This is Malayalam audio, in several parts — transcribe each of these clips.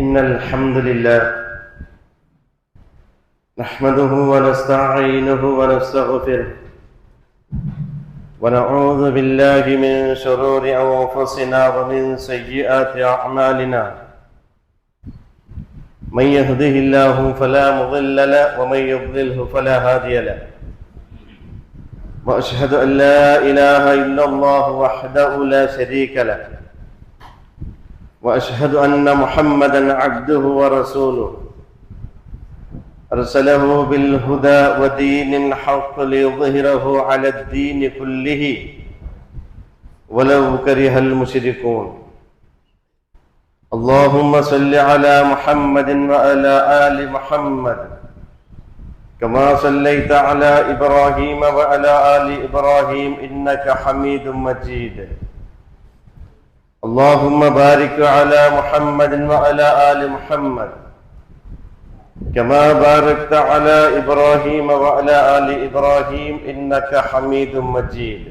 إن الحمد لله نحمده ونستعينه ونستغفره ونعوذ بالله من شرور أنفسنا ومن سيئات أعمالنا من يهده الله فلا مضل له ومن يضلله فلا هادي له وأشهد أن لا إله إلا الله وحده لا شريك له وأشهد أن محمدًا عبده ورسوله أرسله بالهدى ودين الحق ليظهره على الدين كله ولو كره المشركون اللهم صل على محمد وعلى آل محمد كما صليت على إبراهيم وعلى آل إبراهيم إنك حميد مجيد اللهم بارك على محمد وعلى آل محمد كما باركت على إبراهيم وعلى آل إبراهيم إنك حميد مجيد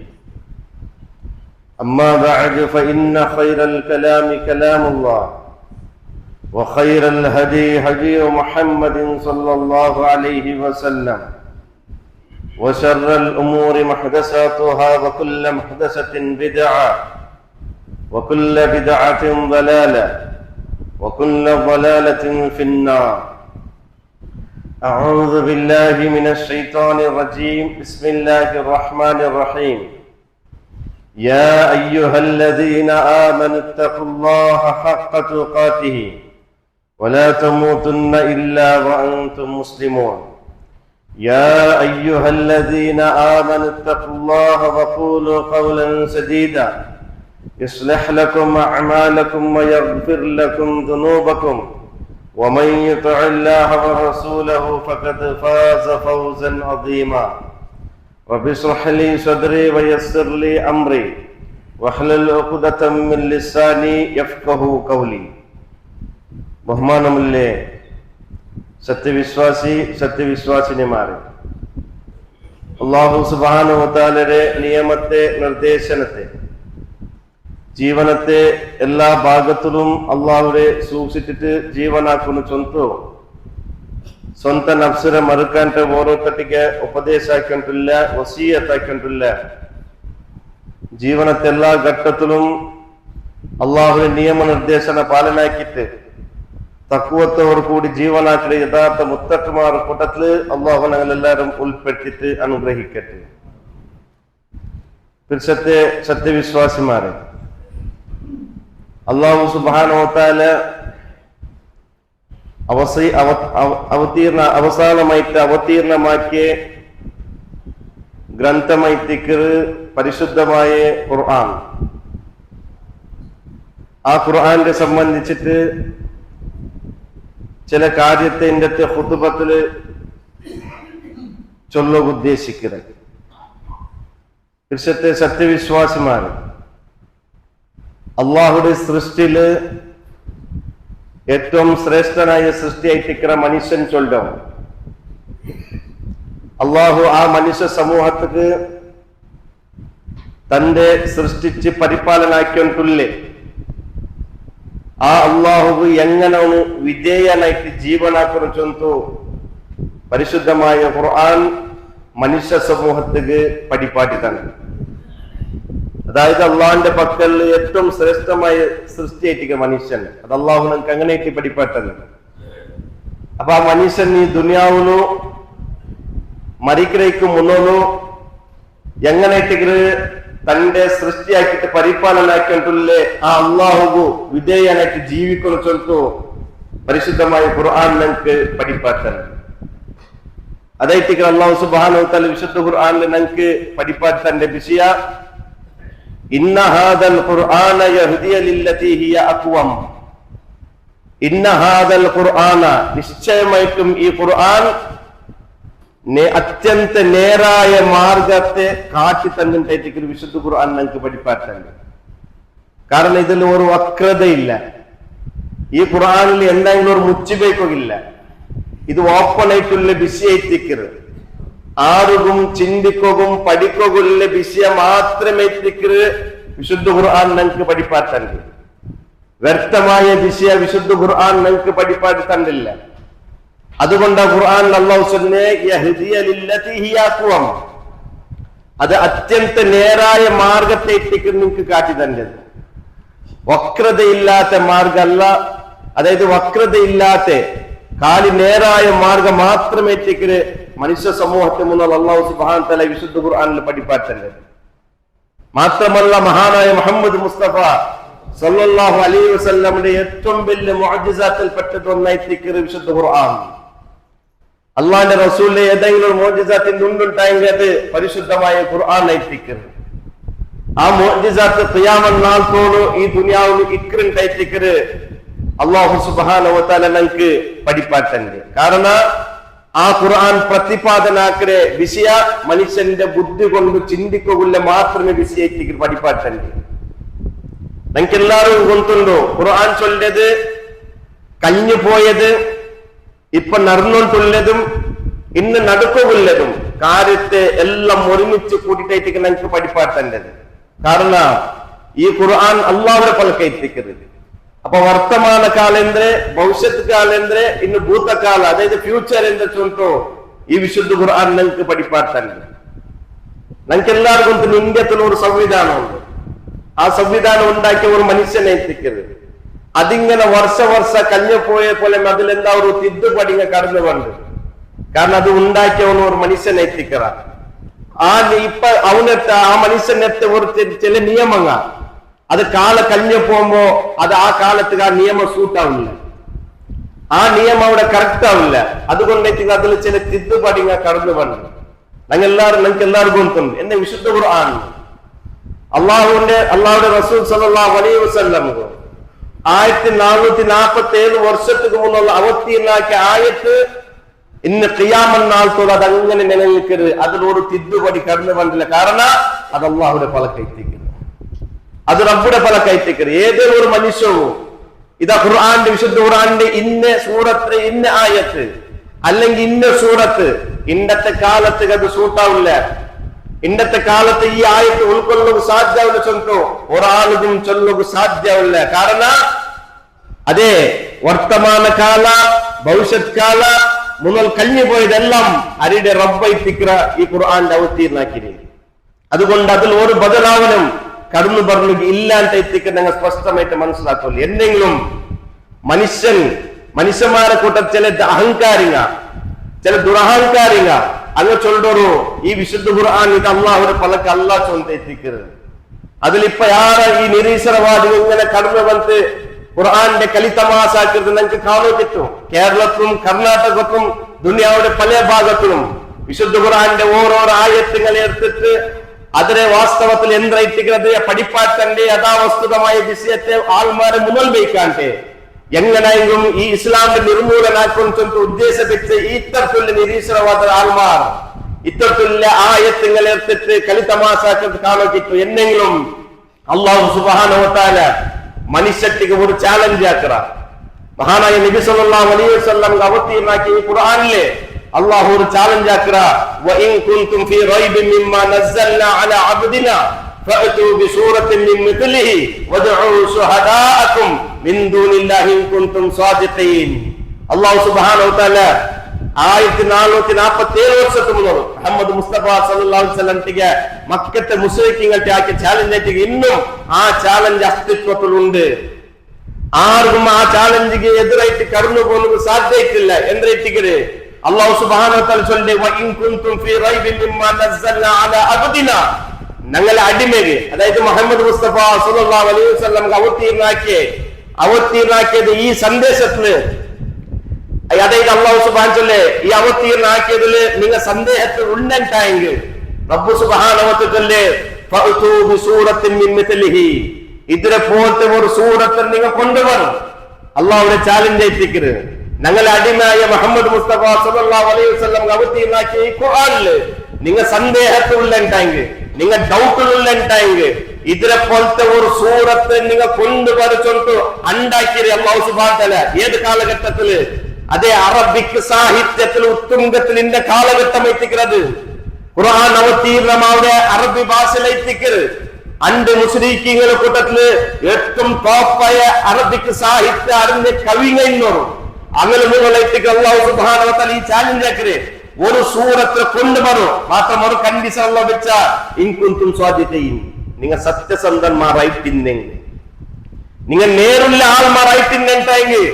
أما بعد فإن خير الكلام كلام الله وخير الهدي هدي محمد صلى الله عليه وسلم وشر الأمور محدثاتها وكل محدثة بدعة وكل بدعة ضلالة وكل ضلالة في النار أعوذ بالله من الشيطان الرجيم بسم الله الرحمن الرحيم يا أيها الذين آمنوا اتقوا الله حق تقاته ولا تموتن إلا وأنتم مسلمون يا أيها الذين آمنوا اتقوا الله وقولوا قولا سديدا يصلح لكم أعمالكم ويغفر لكم ذنوبكم ومن يطع الله ورسوله فقد فاز فوزا عظيما رب اشرح لي صدري ويسر لي أمري واحلل عقدة من لساني يفقهوا قولي ബഹുമാനമുള്ളേ സത്യവിശ്വാസിനിമാരെ, അല്ലാഹു സുബ്ഹാനഹു വ തആലയുടെ നിയമത്തെ നിർദ്ദേശനത്തെ ജീവനത്തെ എല്ലാ ഭാഗത്തിലും അള്ളാഹുവെ സൂക്ഷിച്ചിട്ട് ജീവനാക്കുന്ന ಸ್ವಂತ ನಫ್ಸರ ಮರುಕಂಟ ಓರೋತಟ್ಟಿಗೆ ಉಪದೇಶ ಹಾಕೊಂಟಿಲ್ಲ, ವಸೀಯತ್ ಹಾಕೊಂಟಿಲ್ಲ. ജീവനത്തെ എല്ലാ ഘട്ടത്തിലും അള്ളാഹുവിന്റെ നിയമ നിർദ്ദേശന പാലനാക്കിയിട്ട് തഖ്വത്തോട് കൂടി ജീവനാക്കിയ യഥാർത്ഥ മുത്തഖ്മാർ കൂട്ടത്തില് അള്ളാഹു ഞങ്ങളെല്ലാവരും ഉൾപ്പെടുത്തിയിട്ട് അനുഗ്രഹിക്കട്ടെ. പിർസത്തെ സത്യവിശ്വാസിമാരെ, അല്ലാഹു സുബ്ഹാനഹു വ തആല അവതീർണമാക്കിയ ഗ്രന്ഥമായിത്തിക്കർ പരിശുദ്ധമായ ഖുർആൻ. ആ ഖുർആനെ സംബന്ധിച്ചിട്ട് ചില കാര്യത്തെ ഇന്നത്തെ ഖുതുബത്തില് ചൊല്ലാൻ ഉദ്ദേശിക്കുന്നത്. പിർസത്തെ സത്യവിശ്വാസിമാരെ, അള്ളാഹുടെ സൃഷ്ടിയില് ഏറ്റവും ശ്രേഷ്ഠനായ സൃഷ്ടിയായിട്ടിരിക്കുന്ന മനുഷ്യൻ ചൊല്ലും. അള്ളാഹു ആ മനുഷ്യ സമൂഹത്തിന് തന്റെ സൃഷ്ടിച്ച് പരിപാലനാക്കിയിട്ടില്ലേ, ആ അള്ളാഹു എങ്ങനെയാണ് വിധേയനായിട്ട് ജീവനാക്കുന്ന ചൊന്തു പരിശുദ്ധമായ ഖുർആൻ മനുഷ്യ സമൂഹത്തിന് പഠിപ്പാട്ടി തന്നെ. അതായത് അള്ളാഹിന്റെ പക്കൽ ഏറ്റവും ശ്രേഷ്ഠമായ സൃഷ്ടിയായിട്ടിരിക്കുക മനുഷ്യൻ. അത് അള്ളാഹു നമുക്ക് അങ്ങനെയായിട്ട് പഠിപ്പാട്ടത്. അപ്പൊ ആ മനുഷ്യൻ ഈ ദുനിയാവിലോ മരിക്കരയ്ക്ക് മുന്നോലോ എങ്ങനെയായിട്ട് തന്റെ സൃഷ്ടിയാക്കിയിട്ട് പരിപാലനാക്കിയിട്ടുള്ളേ ആ അള്ളാഹു വിധേയനായിട്ട് ജീവിക്കുന്ന ചൊല്ലു പരിശുദ്ധമായ ഖുർആൻ നമുക്ക് പഠിപ്പാട്ടത്. അതായിട്ട് അള്ളാഹു സുബ്ഹാനഹു വ തആല വിശുദ്ധ ഖുർആനിൽ നമുക്ക് പഠിപ്പാട്ടന്റെ വിഷയ ഇന്ന ഹാദൽ ഖുർആന യഹ്ദി ലില്ലതി ഹിയ അഖ്വം. ഇന്ന ഹാദൽ ഖുർആന, നിശ്ചയമായിട്ടും ഈ ഖുർആൻ അത്യന്ത നേരായ മാർഗത്തെ കാട്ടി തന്നിട്ടായിട്ട് വിശുദ്ധ ഖുർആൻ നമുക്ക് പഠിപ്പാട്ടുണ്ട്. കാരണം ഇതിൽ ഒരു വക്രതയില്ല, ഈ ഖുർആനിൽ എന്തെങ്കിലും ഒരു മുച്ചുബേക്കില്ല. ഇത് ഓപ്പൺ ആയിട്ടുള്ള വിഷയത്തിക്കരുത്, ആർക്കും ചിന്തിക്കുകയും പഠിക്കുകയുള്ള വിഷയം മാത്രമേ വിശുദ്ധ ഖുർആൻ നമുക്ക് പഠിപ്പാട്ടുണ്ട്. വ്യക്തമായ ദിശ വിശുദ്ധ ഖുർആൻ നിങ്ങൾക്ക് പഠിപ്പാടി തന്നില്ല. അതുകൊണ്ട് ഖുർആൻ അല്ലാഹു സുബ്ഹാനഹു അത് അത്യന്ത നേരായ മാർഗത്തേക്ക് നിങ്ങൾക്ക് കാട്ടി തന്നത്. വക്രതയില്ലാത്ത മാർഗമല്ല, അതായത് വക്രതയില്ലാത്ത കാലി നേരായ മാർഗം മാത്രമേ മനുഷ്യ സമൂഹത്തെ മുന്നിൽ അല്ലാഹു സുബ്ഹാനഹു വ തആല വിശുദ്ധ ഖുർആനിൽ പഠിപ്പാറ്റത്. മാത്രമല്ല മഹാനായ മുഹമ്മദ് മുസ്തഫ സല്ലല്ലാഹു അലൈഹി വസല്ലമിന്റെ ഏറ്റവും വലിയ മുഅ്ജിസാത്തിൽ പെട്ടത് ഒന്നായിട്ട് വിശുദ്ധ ഖുർആൻ. അള്ളാന്റെ റസൂലിന്റെ ഏതെങ്കിലും ഒരു മുഅ്ജിസാത്തിന്റെ ഉണ്ടുണ്ടായെങ്കിൽ അത് പരിശുദ്ധമായ ഖുർആൻ ആയിരിക്കും. ആ മുഅ്ജിസാത്ത് ഖിയാമത്ത് നാളത്തോട് ഈ ദുനിയാവിൽ ഇക്രണ്ടായിട്ട് അല്ലാഹു സുബ്ഹാനഹു വ തആല നമുക്ക് പഠിപ്പാറ്റുണ്ട്. കാരണം ആ ഖുർആൻ പ്രതിപാദനാക്കരെ വിഷയ മനുഷ്യന്റെ ബുദ്ധി കൊണ്ട് ചിന്തിക്കുക മാത്രമേ വിഷയത്തേക്ക് പഠിപ്പാറ്റുണ്ട്. നമുക്ക് എല്ലാവരും ഗൊന്തുണ്ടോ ഖുർആൻ ചൊല്ലത് കഴിഞ്ഞു പോയത് ഇപ്പൊ നടന്നുകൊണ്ടുള്ളതും ഇന്ന് നടക്കുള്ളതും കാര്യത്തെ എല്ലാം ഒരുമിച്ച് കൂട്ടിട്ടായിട്ട് നമുക്ക് പഠിപ്പാറ്റേണ്ടത്. കാരണം ഈ ഖുർആൻ അള്ളാഹുടെ പലക്കെത്തിക്കരുത്. അപ്പൊ വർത്തമാന കാലെಂದ್ರೆ ಭವಿಷ್ಯತ್ ಕಾಲೆಂದ್ರೆ ಇನ್ನು ಭೂತಕಾಲ, അതായത് ഫ്യൂച്ചർ എന്ന് ചൊല്ലോ ഈ വിശുദ്ധ ഖുർആൻ നിങ്ങൾക്ക് പഠിപ്പാറ്റേണ്ടത്. നമുക്ക് എല്ലാവർക്കും ഇന്ത്യത്തിൽ ഒരു സംവിധാനമുണ്ട്. ആ സംവിധാനം ഉണ്ടാക്കിയ ഒരു മനുഷ്യനെ എത്തിക്കരുത്. അതിങ്ങനെ വർഷ കഴിഞ്ഞു പോയ പോലെ അതിലെന്താ ഒരു തിദ്ദുപടിങ്ങ കടന്നു വണ്ട്. കാരണം അത് ഉണ്ടാക്കിയവന് ഒരു മനുഷ്യനെ എത്തിക്കറ. ഇപ്പൊ അവനെത്ത ആ മനുഷ്യനെത്ത ഒരു ചില നിയമങ്ങ അത് കാല കഴിഞ്ഞു പോകുമ്പോ അത് ആ കാലത്ത് ആ നിയമം സൂട്ടാവില്ല, ആ നിയമം അവിടെ കറക്റ്റ് ആവില്ല. അതുകൊണ്ടേക്ക് അതിൽ ചില തിദ്ദുപടിങ്ങ കടന്നു വണ്ട്. നമുക്ക് എല്ലാവർക്കും ഉണ്ട് എന്നെ വിശുദ്ധ ഖുർആൻ അള്ളാഹുടെ റസൂൽ സല്ലല്ലാഹു അലൈഹി വസല്ലം 1447 വർഷத்துக்கு മുന്നുള്ള അവതീർണാക്കിയ ആയത്ത് ഇന്ന് ഖിയാമത്ത് നാളത്തോട് അതങ്ങനെ നിലനിൽക്കരുത്. അതിലൊരു തിദ്ദുപടി കടന്നു വന്നില്ല. കാരണം അത് അള്ളാഹുടെ പലക്കൈത്തിക്കുന്നു, അത് റബ്ബുടെ പലക്കൈത്തിക്കരുത്. ഏതൊരു ഒരു മനുഷ്യവും ഇതാ ഖുർആന്റെ വിശുദ്ധ ഖുർആന്റെ ഇന്ന സൂറത്ത് ഇന്ന ആയത്ത് അല്ലെങ്കിൽ ഇന്ന സൂറത്ത് ഇന്നത്തെ കാലത്ത് അത് സൂട്ടാവില്ല. ഇന്നത്തെ കാലത്ത് ഈ ആയത്ത് ഉൾക്കൊള്ളുക സാധ്യവില്ല ചൊല്ലോ ഒരാളും ചൊല്ലുക സാധ്യവില്ല. കാരണം അതെ വർത്തമാന കാല ഭവിഷ്യത് കാല മുതൽ കഴിഞ്ഞു പോയതെല്ലാം അരിയുടെ റബ്ബൈത്തിക്ര ഈ ഖുർആന്റെ അവതീർണാക്കിരി. അതുകൊണ്ട് അതിൽ ഒരു ബദലാവനം കടന്നു പറഞ്ഞു ഇല്ലാണ്ടെത്തിക്ക ഞങ്ങൾ സ്പഷ്ടമായിട്ട് മനസ്സിലാക്കുള്ളൂ. എന്തെങ്കിലും മനുഷ്യന്മാരെ കൂട്ട ചില അഹങ്കാരിക ചില ദുരഹങ്കാരിക അങ്ങ് ചൊല്ലൊരു ഈ വിശുദ്ധ ഖുർആൻ ഇത് അള്ളാഹുടെ പലക്ക് അല്ലാഹ് ചൊന്നെത്തിക്കരുത്. അതിലിപ്പോ യാരാ ഈ നിരീശ്വരവാദികൾ ഇങ്ങനെ കടന്നു വന്ന് ഖുർആന്റെ കലിതമാസാക്കരുത് നമുക്ക് കാണാൻ പറ്റും. കേരളത്തിലും കർണാടകത്തിലും ദുനിയാവുടെ പല ഭാഗത്തിലും വിശുദ്ധ ഖുർആന്റെ ഓരോരോ ആയത്തുകളെ എടുത്തിട്ട് അതിനെ വാസ്തവത്തിൽ എന്തായിട്ടിരിക്കുന്നത് പഠിപ്പാറ്റന്റെ യഥാവസ്തുതമായ വിഷയത്തെ ആൾമാരെ മുന്നൽ വയ്ക്കാണ്ട് എങ്ങനെയെങ്കിലും ഈ ഇസ്ലാമിന്റെ നിർമൂലനാക്കും ഉദ്ദേശിച്ച് ഇത്തരത്തിലുള്ള നിരീശ്വരവാദ ആൾമാർ ഇത്തരത്തിലുള്ള ആയത്തുകളെ എടുത്തിട്ട് കലിതമാസാക്കരുത് കാണാൻ കിട്ടും. എന്നെങ്കിലും അല്ലാഹു സുബ്ഹാനഹു വ തആല മനുഷ്യർക്ക് ഒരു ചാലഞ്ച് ആക്കറ. മഹാനായ നബി സല്ലല്ലാഹു അലൈഹി വസല്ലം അവതീർണാക്കിയ ഈ ഖുർആനിലെ അല്ലാഹു ഒരു ചാലഞ്ച് ആക്കറ. വഇൻ കുൻതും ഫീ റൈബിൻ മിമ്മാ നസ്സൽനാ അലാ അബ്ദിനാ ഫഅതു ബിസൂറത്തിൻ മിൻ മിത്ലിഹി വദ്ഉ ശുഹദാഅകും മിൻ ദൂനില്ലാഹി ഇൻ കുൻതും സാദിഖീൻ. അല്ലാഹു സുബ്ഹാനഹു വ തആല 1447 വർഷത്തിന് മുമ്പ് മുഹമ്മദ് മുസ്തഫ സല്ലല്ലാഹു അലൈഹി വസല്ലം മക്കത്തെ മുസ്ലിങ്ങൾക്ക് ആക്കിയ ചാലഞ്ച് ഇന്നും ആ ചാലഞ്ച് അസ്തിത്വത്തിലുണ്ട്. ആർക്കും ആ ചാലഞ്ചിക്ക് എതിരായിട്ട് കടന്നു പോകുന്നത് സാധ്യമായിട്ടില്ല. എന്തായിട്ടിക്കര് അല്ലാഹു സുബ്ഹാനഹു വ തആല ചൊല്ലെ വഇൻ കുൻതും ഫീ റൈബിൻ മിമ്മാ നസ്സൽനാ അലാ അബ്ദിനാ ഞങ്ങൾ അടിമയെ അതായത് മുഹമ്മദ് മുസ്തഫ സല്ലല്ലാഹു അലൈഹി വസല്ലം അവതീർണാക്കിയത് ഈ സന്ദേശത്തില് അതായത് അല്ലാഹു സുബ്ഹാനഹു ചൊല്ലെ ഈ അവതീർണാക്കിയതില് നിങ്ങൾ സന്ദേഹത്തിൽ ഉണ്ടെങ്കിൽ റബ്ബ് സുബ്ഹാനഹു വ തആല ഫഅതു ബിസൂറത്തിൻ മിൻ മിത്ലിഹി ഇതിനെ പോലത്തെ ഒരു സൂറത്ത് നിങ്ങൾ കൊണ്ടുവരണം. അള്ളാഹുവിനെ ചാലഞ്ച് എത്തിക്കരുത്. ഞങ്ങൾ അടിമയായ മുഹമ്മദ് മുസ്തഫ സല്ലല്ലാഹു അലൈഹി വസല്ലം അവതീർണാക്കിയ ഈ ഖുർആനിൽ നിങ്ങൾ സന്ദേഹത്തിലുണ്ടെങ്കിൽ നിങ്ങൾ ഡൗട്ടിലുണ്ടെങ്കിൽ ഇതിനെ പോലത്തെ ഒരു സൂറത്ത് നിങ്ങൾ കൊണ്ടുവരച്ചോണ്ട് ഉണ്ടാക്കിയത് അല്ലാഹു സുബ്ഹാനഹു വ തആല ഏത് കാലഘട്ടത്തില് അതേ അറബിക് സാഹിത്യത്തിൽ ഉത്തുംഗത്തിൽ ഇന്റെ കാലഘട്ടം എത്തിക്കുന്നത് ഖുർആൻ അവതീർണമാവുടെ അറബി ഭാഷയിൽ എത്തിക്കരുത്. അണ്ട് മുസ്ലിങ്ങളുടെ കൂട്ടത്തില് ഏറ്റവും ടോപ്പായ അറബിക് സാഹിത്യ അറിഞ്ഞ കവിങ്ങന്നോറും അങ്ങനെ നിങ്ങളേക്ക് അല്ലാഹു സുബ്ഹാനഹു വ തആല ഈ ചാലഞ്ച് ആക്കരെ ഒരു സൂറത്തിൽ കൊണ്ടുവരും മാത്രം ഒരു കണ്ടീഷൻ അല്ലാഹു വെച്ച ഇൻ കുൻതും സ്വാദിഖീൻ നിങ്ങൾ സത്യസന്ധന്മാരായിട്ടില്ലെങ്കിൽ നിങ്ങൾ നേരുള്ള ആൾമാരായിട്ടില്ലെങ്കിൽ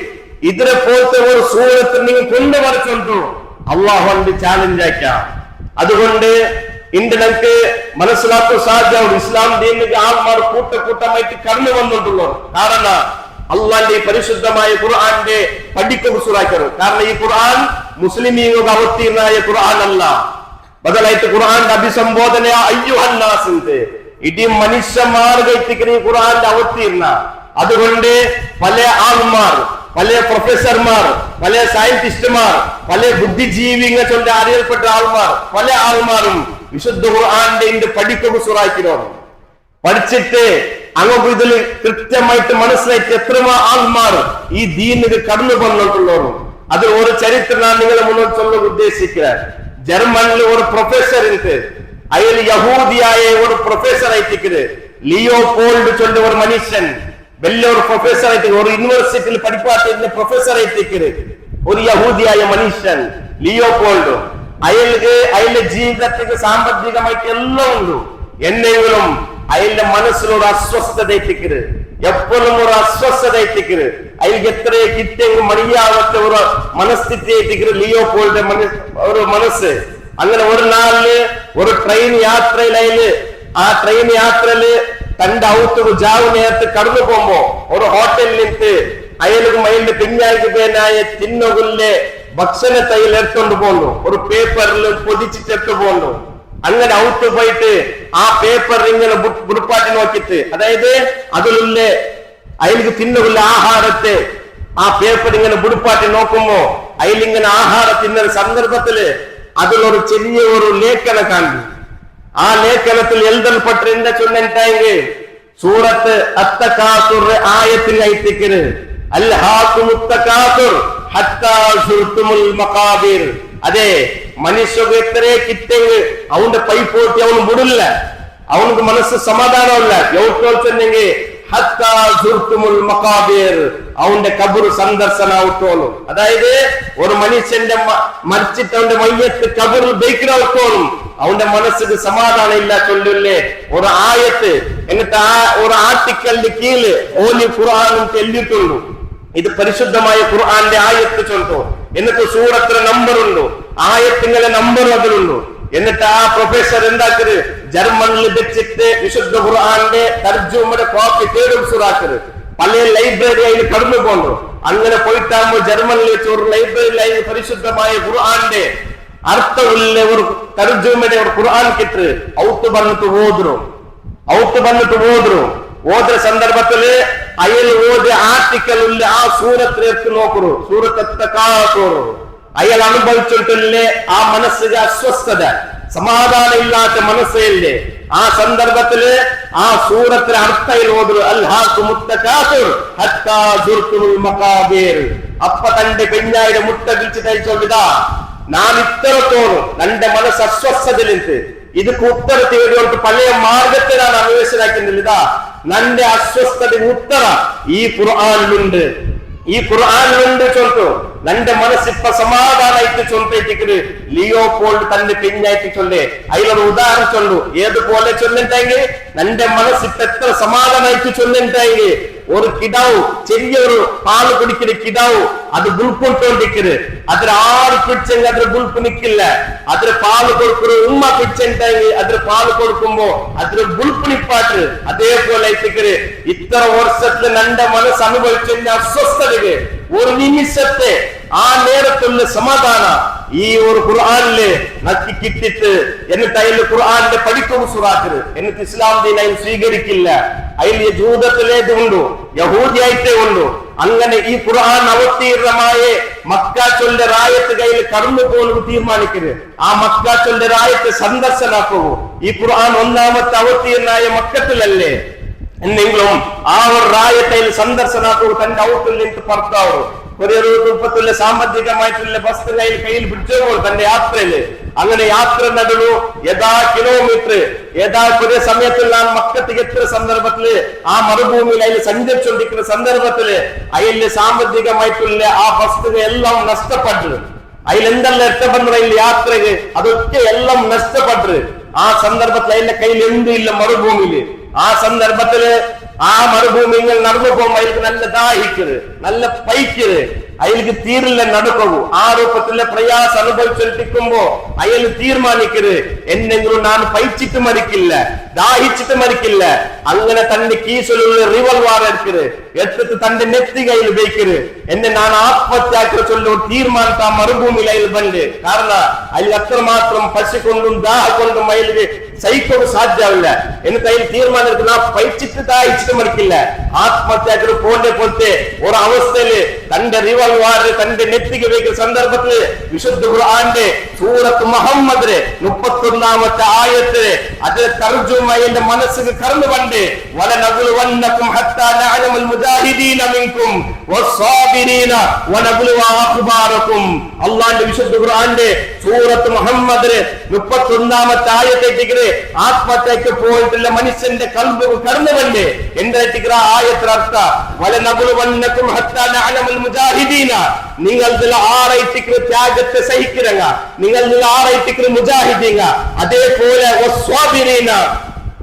ഇതിനെ പോലത്തെ ഒരു സൂറത്ത് നിങ്ങൾ കൊണ്ടുവരച്ചുണ്ടോ അള്ളാഹു കൊണ്ട് ചാലഞ്ച് ആക്കാം. അതുകൊണ്ട് ഇന്ന് നമുക്ക് മനസ്സിലാക്കാൻ സാധ്യമാവും ഇസ്ലാം ദീനിലേക്ക് ആൾമാർ കൂട്ടമായിട്ട് കടന്നു വന്നിട്ടുള്ളൂ. കാരണം അള്ളാന്റെ പരിശുദ്ധമായ ഖുർആന്റെ പഠിക്കുന്ന സൂറാക്കണം. കാരണം ഈ ഖുർആൻ മുസ്ലിമീങ്ങൾക്ക് അവതീർണമായ ഖുർആൻ അല്ല, ബദലായിട്ട് ഖുർആന്റെ അഭിസംബോധന അയ്യുഹന്നാസ് ഇടി മനുഷ്യന്മാർക്ക് ഈ ഖുർആന്റെ അവതീർണ. അതുകൊണ്ട് പല ആൾമാർ, പല പ്രൊഫസർമാർ, പല സയന്റിസ്റ്റുമാർ, പല ബുദ്ധിജീവികൾ ചൊല്ല അറിയപ്പെട്ട ആൾമാർ, പല ആൾമാരും വിശുദ്ധ ഖുർആന്റെ പഠിക്കുന്ന സൂറാക്കിനോ പഠിച്ചിട്ട് അങ്ങോട്ട് ഇതിൽ കൃത്യമായിട്ട് മനസ്സിലായിട്ട് എത്ര ആൾമാർ ഈ ദീനിൽ കടന്നു വന്നിട്ടുള്ളവരും. അത് ഒരു ചരിത്രം ഞാൻ നിങ്ങളെ മുന്നോട്ട് ചൊല്ലാൻ ഉദ്ദേശിക്കുക. ജർമ്മനിൽ ഒരു പ്രൊഫസർ ഉണ്ട്, അയാൾ യഹൂദിയായ ഒരു പ്രൊഫസർ ആയിട്ടിരിക്കുന്നത് ലിയോപോൾഡ് ചൊല്ല ഒരു മനുഷ്യൻ വലിയൊരു പ്രൊഫസർ ആയിട്ട് ഒരു യൂണിവേഴ്സിറ്റിയിൽ പഠിപ്പാട്ടിരുന്ന പ്രൊഫസർ ആയിട്ടിരിക്കുന്നത് ഒരു യഹൂദിയായ മനുഷ്യൻ ലിയോപോൾഡ്. അയാളുടെ ജീവിതത്തിൽ സാമ്പത്തികമായിട്ട് എല്ലാം ഉണ്ട്, എന്നെങ്കിലും അയാളുടെ മനസ്സിലൊരു അസ്വസ്ഥത എത്തിക്കരുത്, എപ്പോഴും ഒരു അസ്വസ്ഥത എത്തിക്കരുത്. അയാൾക്ക് എത്ര കിട്ടിയെങ്കിൽ മണിയാവത്തെ ഒരു മനസ്ഥിതി എത്തിക്കരുത് ലിയോപോൾഡ് ഒരു മനസ്സ്. അങ്ങനെ ഒരു നാളില് ഒരു ട്രെയിൻ യാത്രയിൽ ആ ട്രെയിൻ യാത്രയില് തന്റെ ഔത്ത് ജാവ് നേരത്ത് കടന്നു പോകുമ്പോ ഒരു ഹോട്ടലിൽ നിന്ന് അയാൾക്കും അയാളുടെ പിന്നായിക്ക് പേനായ തിന്നുകളിലെ ഭക്ഷണത്തെ അയാൾ എടുത്തോണ്ട് പോകുന്നു, ഒരു പേപ്പറിൽ പൊതിച്ചിട്ടെടുത്ത് പോകുന്നു. അങ്ങനെ ഔത്ത് പോയിട്ട് ആ പേപ്പർ ഇങ്ങനെ ബുടുപ്പാട്ടി നോക്കിയിട്ട്, അതായത് അതിലുള്ള അയാൾക്ക് തിന്നുകൊള്ള ആഹാരത്തെ ആ പേപ്പർ ഇങ്ങനെ ബുടുപ്പാട്ടി നോക്കുമ്പോ അയാളിങ്ങനെ ആഹാരം തിന്നുന്ന സന്ദർഭത്തില് അതിലൊരു ചെറിയ ഒരു ലേഖനം കാണുന്നു. ആ ലേഖനത്തിൽ എഴുതൽപ്പെട്ട എന്താ ചൊല്ലിട്ടായെങ്കിൽ സൂറത്ത് അത്തകാസുർ ആയത്തിനായിട്ടിക്കരുത് അൽഹാഖുമുത്തകാസുർ ഹത്താ സുർതുമുൽ മഖാബിർ. അതെ, മനുഷ്യർക്ക് എത്ര കിട്ടെങ്കിൽ അവന്റെ പൈപ്പോട്ടി അവന് വിടില്ല, അവനക്ക് മനസ്സ് സമാധാനമില്ല. യൗട്ടോച്ചെങ്കിൽ ഹത്താ സുർതുമുൽ മഖാബിർ, അവന്റെ കബർ സന്ദർശനാവത്തോളും. അതായത് ഒരു മനുഷ്യന്റെ മരിച്ചിട്ട് അവന്റെ മയ്യത്ത് കബറിൽ ബൈക്കിനാവത്തോളും അവന്റെ മനസ്സിന് സമാധാനം ഇല്ല ചൊല്ലില്ലേ ഒരു ആയത്ത്. എന്നിട്ട് ആ ഒരു ആർട്ടിക്കലിന്റെ കീഴില് ഓലി ഖുർആനും ചൊല്ലിയിട്ടുള്ളൂ. ഇത് പരിശുദ്ധമായ ഖുർആന്റെ ആയത്ത് ചൊല്ലോ. എന്നിട്ട് സൂറത്തിന് നമ്പർ ഉണ്ടോ, ആയത്തിങ്ങനെ നമ്പർ അതിലുണ്ടോ. എന്നിട്ട് ആ പ്രൊഫസർ എന്താക്കരുത്, ജർമ്മനിൽ വെച്ചിട്ട് വിശുദ്ധ ഖുർആന്റെ തർജുമയുടെ കോപ്പി തേടും സൂറാക്കരുത്. പല ലൈബ്രറി അതിൽ കടന്നു പോകണ്ടോ. അങ്ങനെ പോയിട്ടാകുമ്പോ ജർമ്മനിൽ വെച്ച് ഒരു ലൈബ്രറിയിൽ പരിശുദ്ധമായ ഖുർആന്റെ അർത്ഥമുള്ള ഒരു തർജുമയുടെ ഒരു ഖുർആൻ കിട്ട് ഔത്ത് വന്നിട്ട് ഓതുന്നു. ഓതുന്ന സന്ദർഭത്തില് അയാൾ ഓതിയ ആർട്ടിക്കലുള്ള ആ സൂറത്തിലേക്ക് നോക്കൂ, സൂറത്ത് അയാൾ അനുഭവിച്ചിട്ടില്ലേ ആ മനസ്സിന്റെ അസ്വസ്ഥത, സമാധാനം ഇല്ലാത്ത മനസ്സില്ലേ. ആ സന്ദർഭത്തില് ആ സൂറത്തിന് അർത്ഥയിൽ ഓതുന്നു അൽഹാഖുമുത്തകാസുർ ഹത്താ സുർതുമുൽ മഖാബിർ. അപ്പൊ തന്റെ പെഞ്ഞായുടെ മുട്ട വിളിച്ചിട്ടായി ചൊല്ലുക, ഞാൻ ഇത്രത്തോളം എന്റെ മനസ്സ് അസ്വസ്ഥതയിലുണ്ട്, ಇದಕ್ಕೆ ಉತ್ತರ ತೇಡುವಂತ ಪಳೆಯ ಮಾರ್ಗത്തെ ನಾನು ಅನ್ವೇಷಣಾಕಿಲ್ಲ. നന്റെ അസ്വസ്ഥത ഉത്തര ഈ ഖുർആനിലുണ്ട്. ഈ ഖുർആനിലുണ്ട് ചൊല്ലു. നന്റെ മനസ്സിപ്പ സമാധാനായിട്ട് ചൊല്ലിട്ടിരിക്കുന്നത് ലിയോപോൾഡ് തന്റെ പിന്നായിട്ട് ചൊല്ലേ. അതിലൊരു ഉദാഹരണം ചൊല്ലു. ഏതുപോലെ ചൊല്ലിട്ടെങ്കിൽ നന്റെ മനസ്സിപ്പ എത്ര സമാധാനായിട്ട് ചൊല്ലിട്ടെങ്കിൽ ഒരു കിടാവ്, ചെറിയൊരു പാല് കുടിക്കുന്ന കിടാവ്, അത് ബുൾപ്പിട്ടോണ്ടിരിക്കുന്നത്. അതിൽ ആറ് പിടിച്ചെങ്കിൽ അതിൽ ബുൾപ്പ് നിൽക്കില്ല. അതിൽ പാല് കൊടുക്കുന്ന ഉമ്മ പിടിച്ചെങ്കിൽ അതിൽ പാല് കൊടുക്കുമ്പോ അതിൽ ബുൾപ്പ് നിപ്പാട്ട്. അതേപോലെ ഇത്ര വർഷത്തിൽ നന്റെ മനസ്സ് അനുഭവിച്ച അസ്വസ്ഥതയ്ക്ക് ഒരു നിമിഷത്തെ ആ നേരത്തുള്ള സമാധാന ഈ ഒരു ഖുർആനില് നക്കി കിട്ടിട്ട് എന്നിട്ട് അതിൽ ഖുർആന്റെ പഠിക്കുന്ന സുറാക്കര് എന്നിട്ട് ഇസ്ലാം ദീൻ അതിൽ സ്വീകരിക്കില്ല. അതിൽ ജൂതത്തിലേത് ഉണ്ടോ, യഹൂദിയായിട്ടേ ഉണ്ടോ. അങ്ങനെ ഈ ഖുർആൻ അവതീർണമായ മക്കാച്ചൊല്ലെ റായത്ത് കയ്യിൽ കടന്നു പോകുന്നത് തീരുമാനിക്കരുത്. ആ മക്കാച്ചൊല്ലെ റായത്ത് സന്ദർശനാക്കൂ. ഈ ഖുർആൻ ഒന്നാമത്തെ അവതീർണമായ മക്കത്തിലല്ലേ എന്നെങ്കിലും ആ ഒരു റായത്തയിൽ സന്ദർശനാക്കൂ. തന്റെ ഔട്ടിൽ നിന്ന് പുറത്താവൂ. ഒരു രൂപത്തിലുള്ള സാമ്പത്തികമായിട്ടുള്ള വസ്തു കയ്യിൽ പിടിച്ചപ്പോൾ തന്റെ യാത്രയില് അങ്ങനെ യാത്ര നടന്നു കിലോമീറ്റർ ഒരു സമയത്തിൽ നാം മക്കത്തേക്ക് എത്ര സന്ദർഭത്തില് ആ മരുഭൂമിയിൽ അതിൽ സഞ്ചരിച്ചുകൊണ്ടിരിക്കുന്ന സന്ദർഭത്തില് അതിൽ സാമ്പത്തികമായിട്ടുള്ള ആ വസ്തുക്കൾ എല്ലാം നഷ്ടപ്പെട്ടു. അതിലെന്തെല്ലാം ഇഷ്ടപ്പെടുന്ന യാത്രക്ക് അതൊക്കെ എല്ലാം നഷ്ടപ്പെട്ടു. ആ സന്ദർഭത്തിൽ അതിന്റെ കയ്യിൽ എന്തില്ല മരുഭൂമിയില്. ആ സന്ദർഭത്തില് ആ മരുഭൂമി ഇങ്ങനെ നടന്നു പോകുമ്പോ അതിലേക്ക് നല്ല ദാഹിക്കരുത്, നല്ല പൈക്കരുത്, അതിലേക്ക് തീരില്ല നടക്കൂ. ആ രൂപത്തിലെ പ്രയാസം അനുഭവിച്ചിരിക്കുമ്പോ അയാൾ തീരുമാനിക്കരുത് എന്തെങ്കിലും ഞാൻ പൈച്ചിട്ട് മരിക്കില്ല, ദാഹിച്ചിട്ട് മരിക്കില്ല. അങ്ങനെ തന്റെ കീസിലുള്ള റിവൽവാർ എടുത്തിട്ട് തന്റെ നെത്തി കയ്യിൽ ഉപയോഗിക്കരുത്. എന്നെ ഞാൻ ആത്മഹത്യാക്ക ചൊല്ലും തീരുമാനത്തെ ആ മരുഭൂമിയിൽ അയാൾ ബണ്ട്. കാരണം അതിൽ അത്രമാത്രം പശു കൊണ്ടും ദാഹ കൊണ്ടും അയാൾക്ക് സഹിക്കാൻ സാധ്യമാവില്ല. എന്നിട്ട് അതിൽ തീരുമാനം ആ പൈച്ചിട്ട് ദാഹിച്ചിട്ട് മരിക്കില്ല. ആത്മഹത്യാക്ക പോലത്തെ ഒരു അവസ്ഥയില് തന്റെ റിവൽവാർ തന്റെ നെറ്റിക്ക് ഉപയോഗിക്കുന്ന സന്ദർഭത്തിൽ വിശുദ്ധ ഖുർആന്റെ സൂറത്ത് മുഹമ്മദിലെ 31-ാമത്തെ ആയത്ത് അത് തർജുമ എന്റെ മനസ്സിൽ കടന്നു കണ്ട് വലനബ്ലുവന്നകും ഹത്താ നഅലമുൽ മുജാഹിദീന മിൻകും വസ്സാബിരീന വനബ്ലുവ അഖ്ബാറകും. അല്ലാഹുവിന്റെ വിശുദ്ധ ഖുർആന്റെ സൂറത്ത് മുഹമ്മദിലെ 31-ാമത്തെ ആയത്തേക്ക് ആത്മഹത്യക്ക് പോയിട്ടുള്ള മനുഷ്യന്റെ കൽബ് കടന്നു കണ്ട് എന്താ ആയത്തിന്റെ അർത്ഥം വലനബ്ലുവന്നകും ഹത്താ നഅലമുൽ മുജാഹിദീന. നിങ്ങൾ ആറൈറ്റിക്ക് ത്യാഗത്തെ സഹിക്കുക, നിങ്ങൾ ആറൈറ്റിക്ക് മുജാഹിദീങ്ങ. അതേപോലെ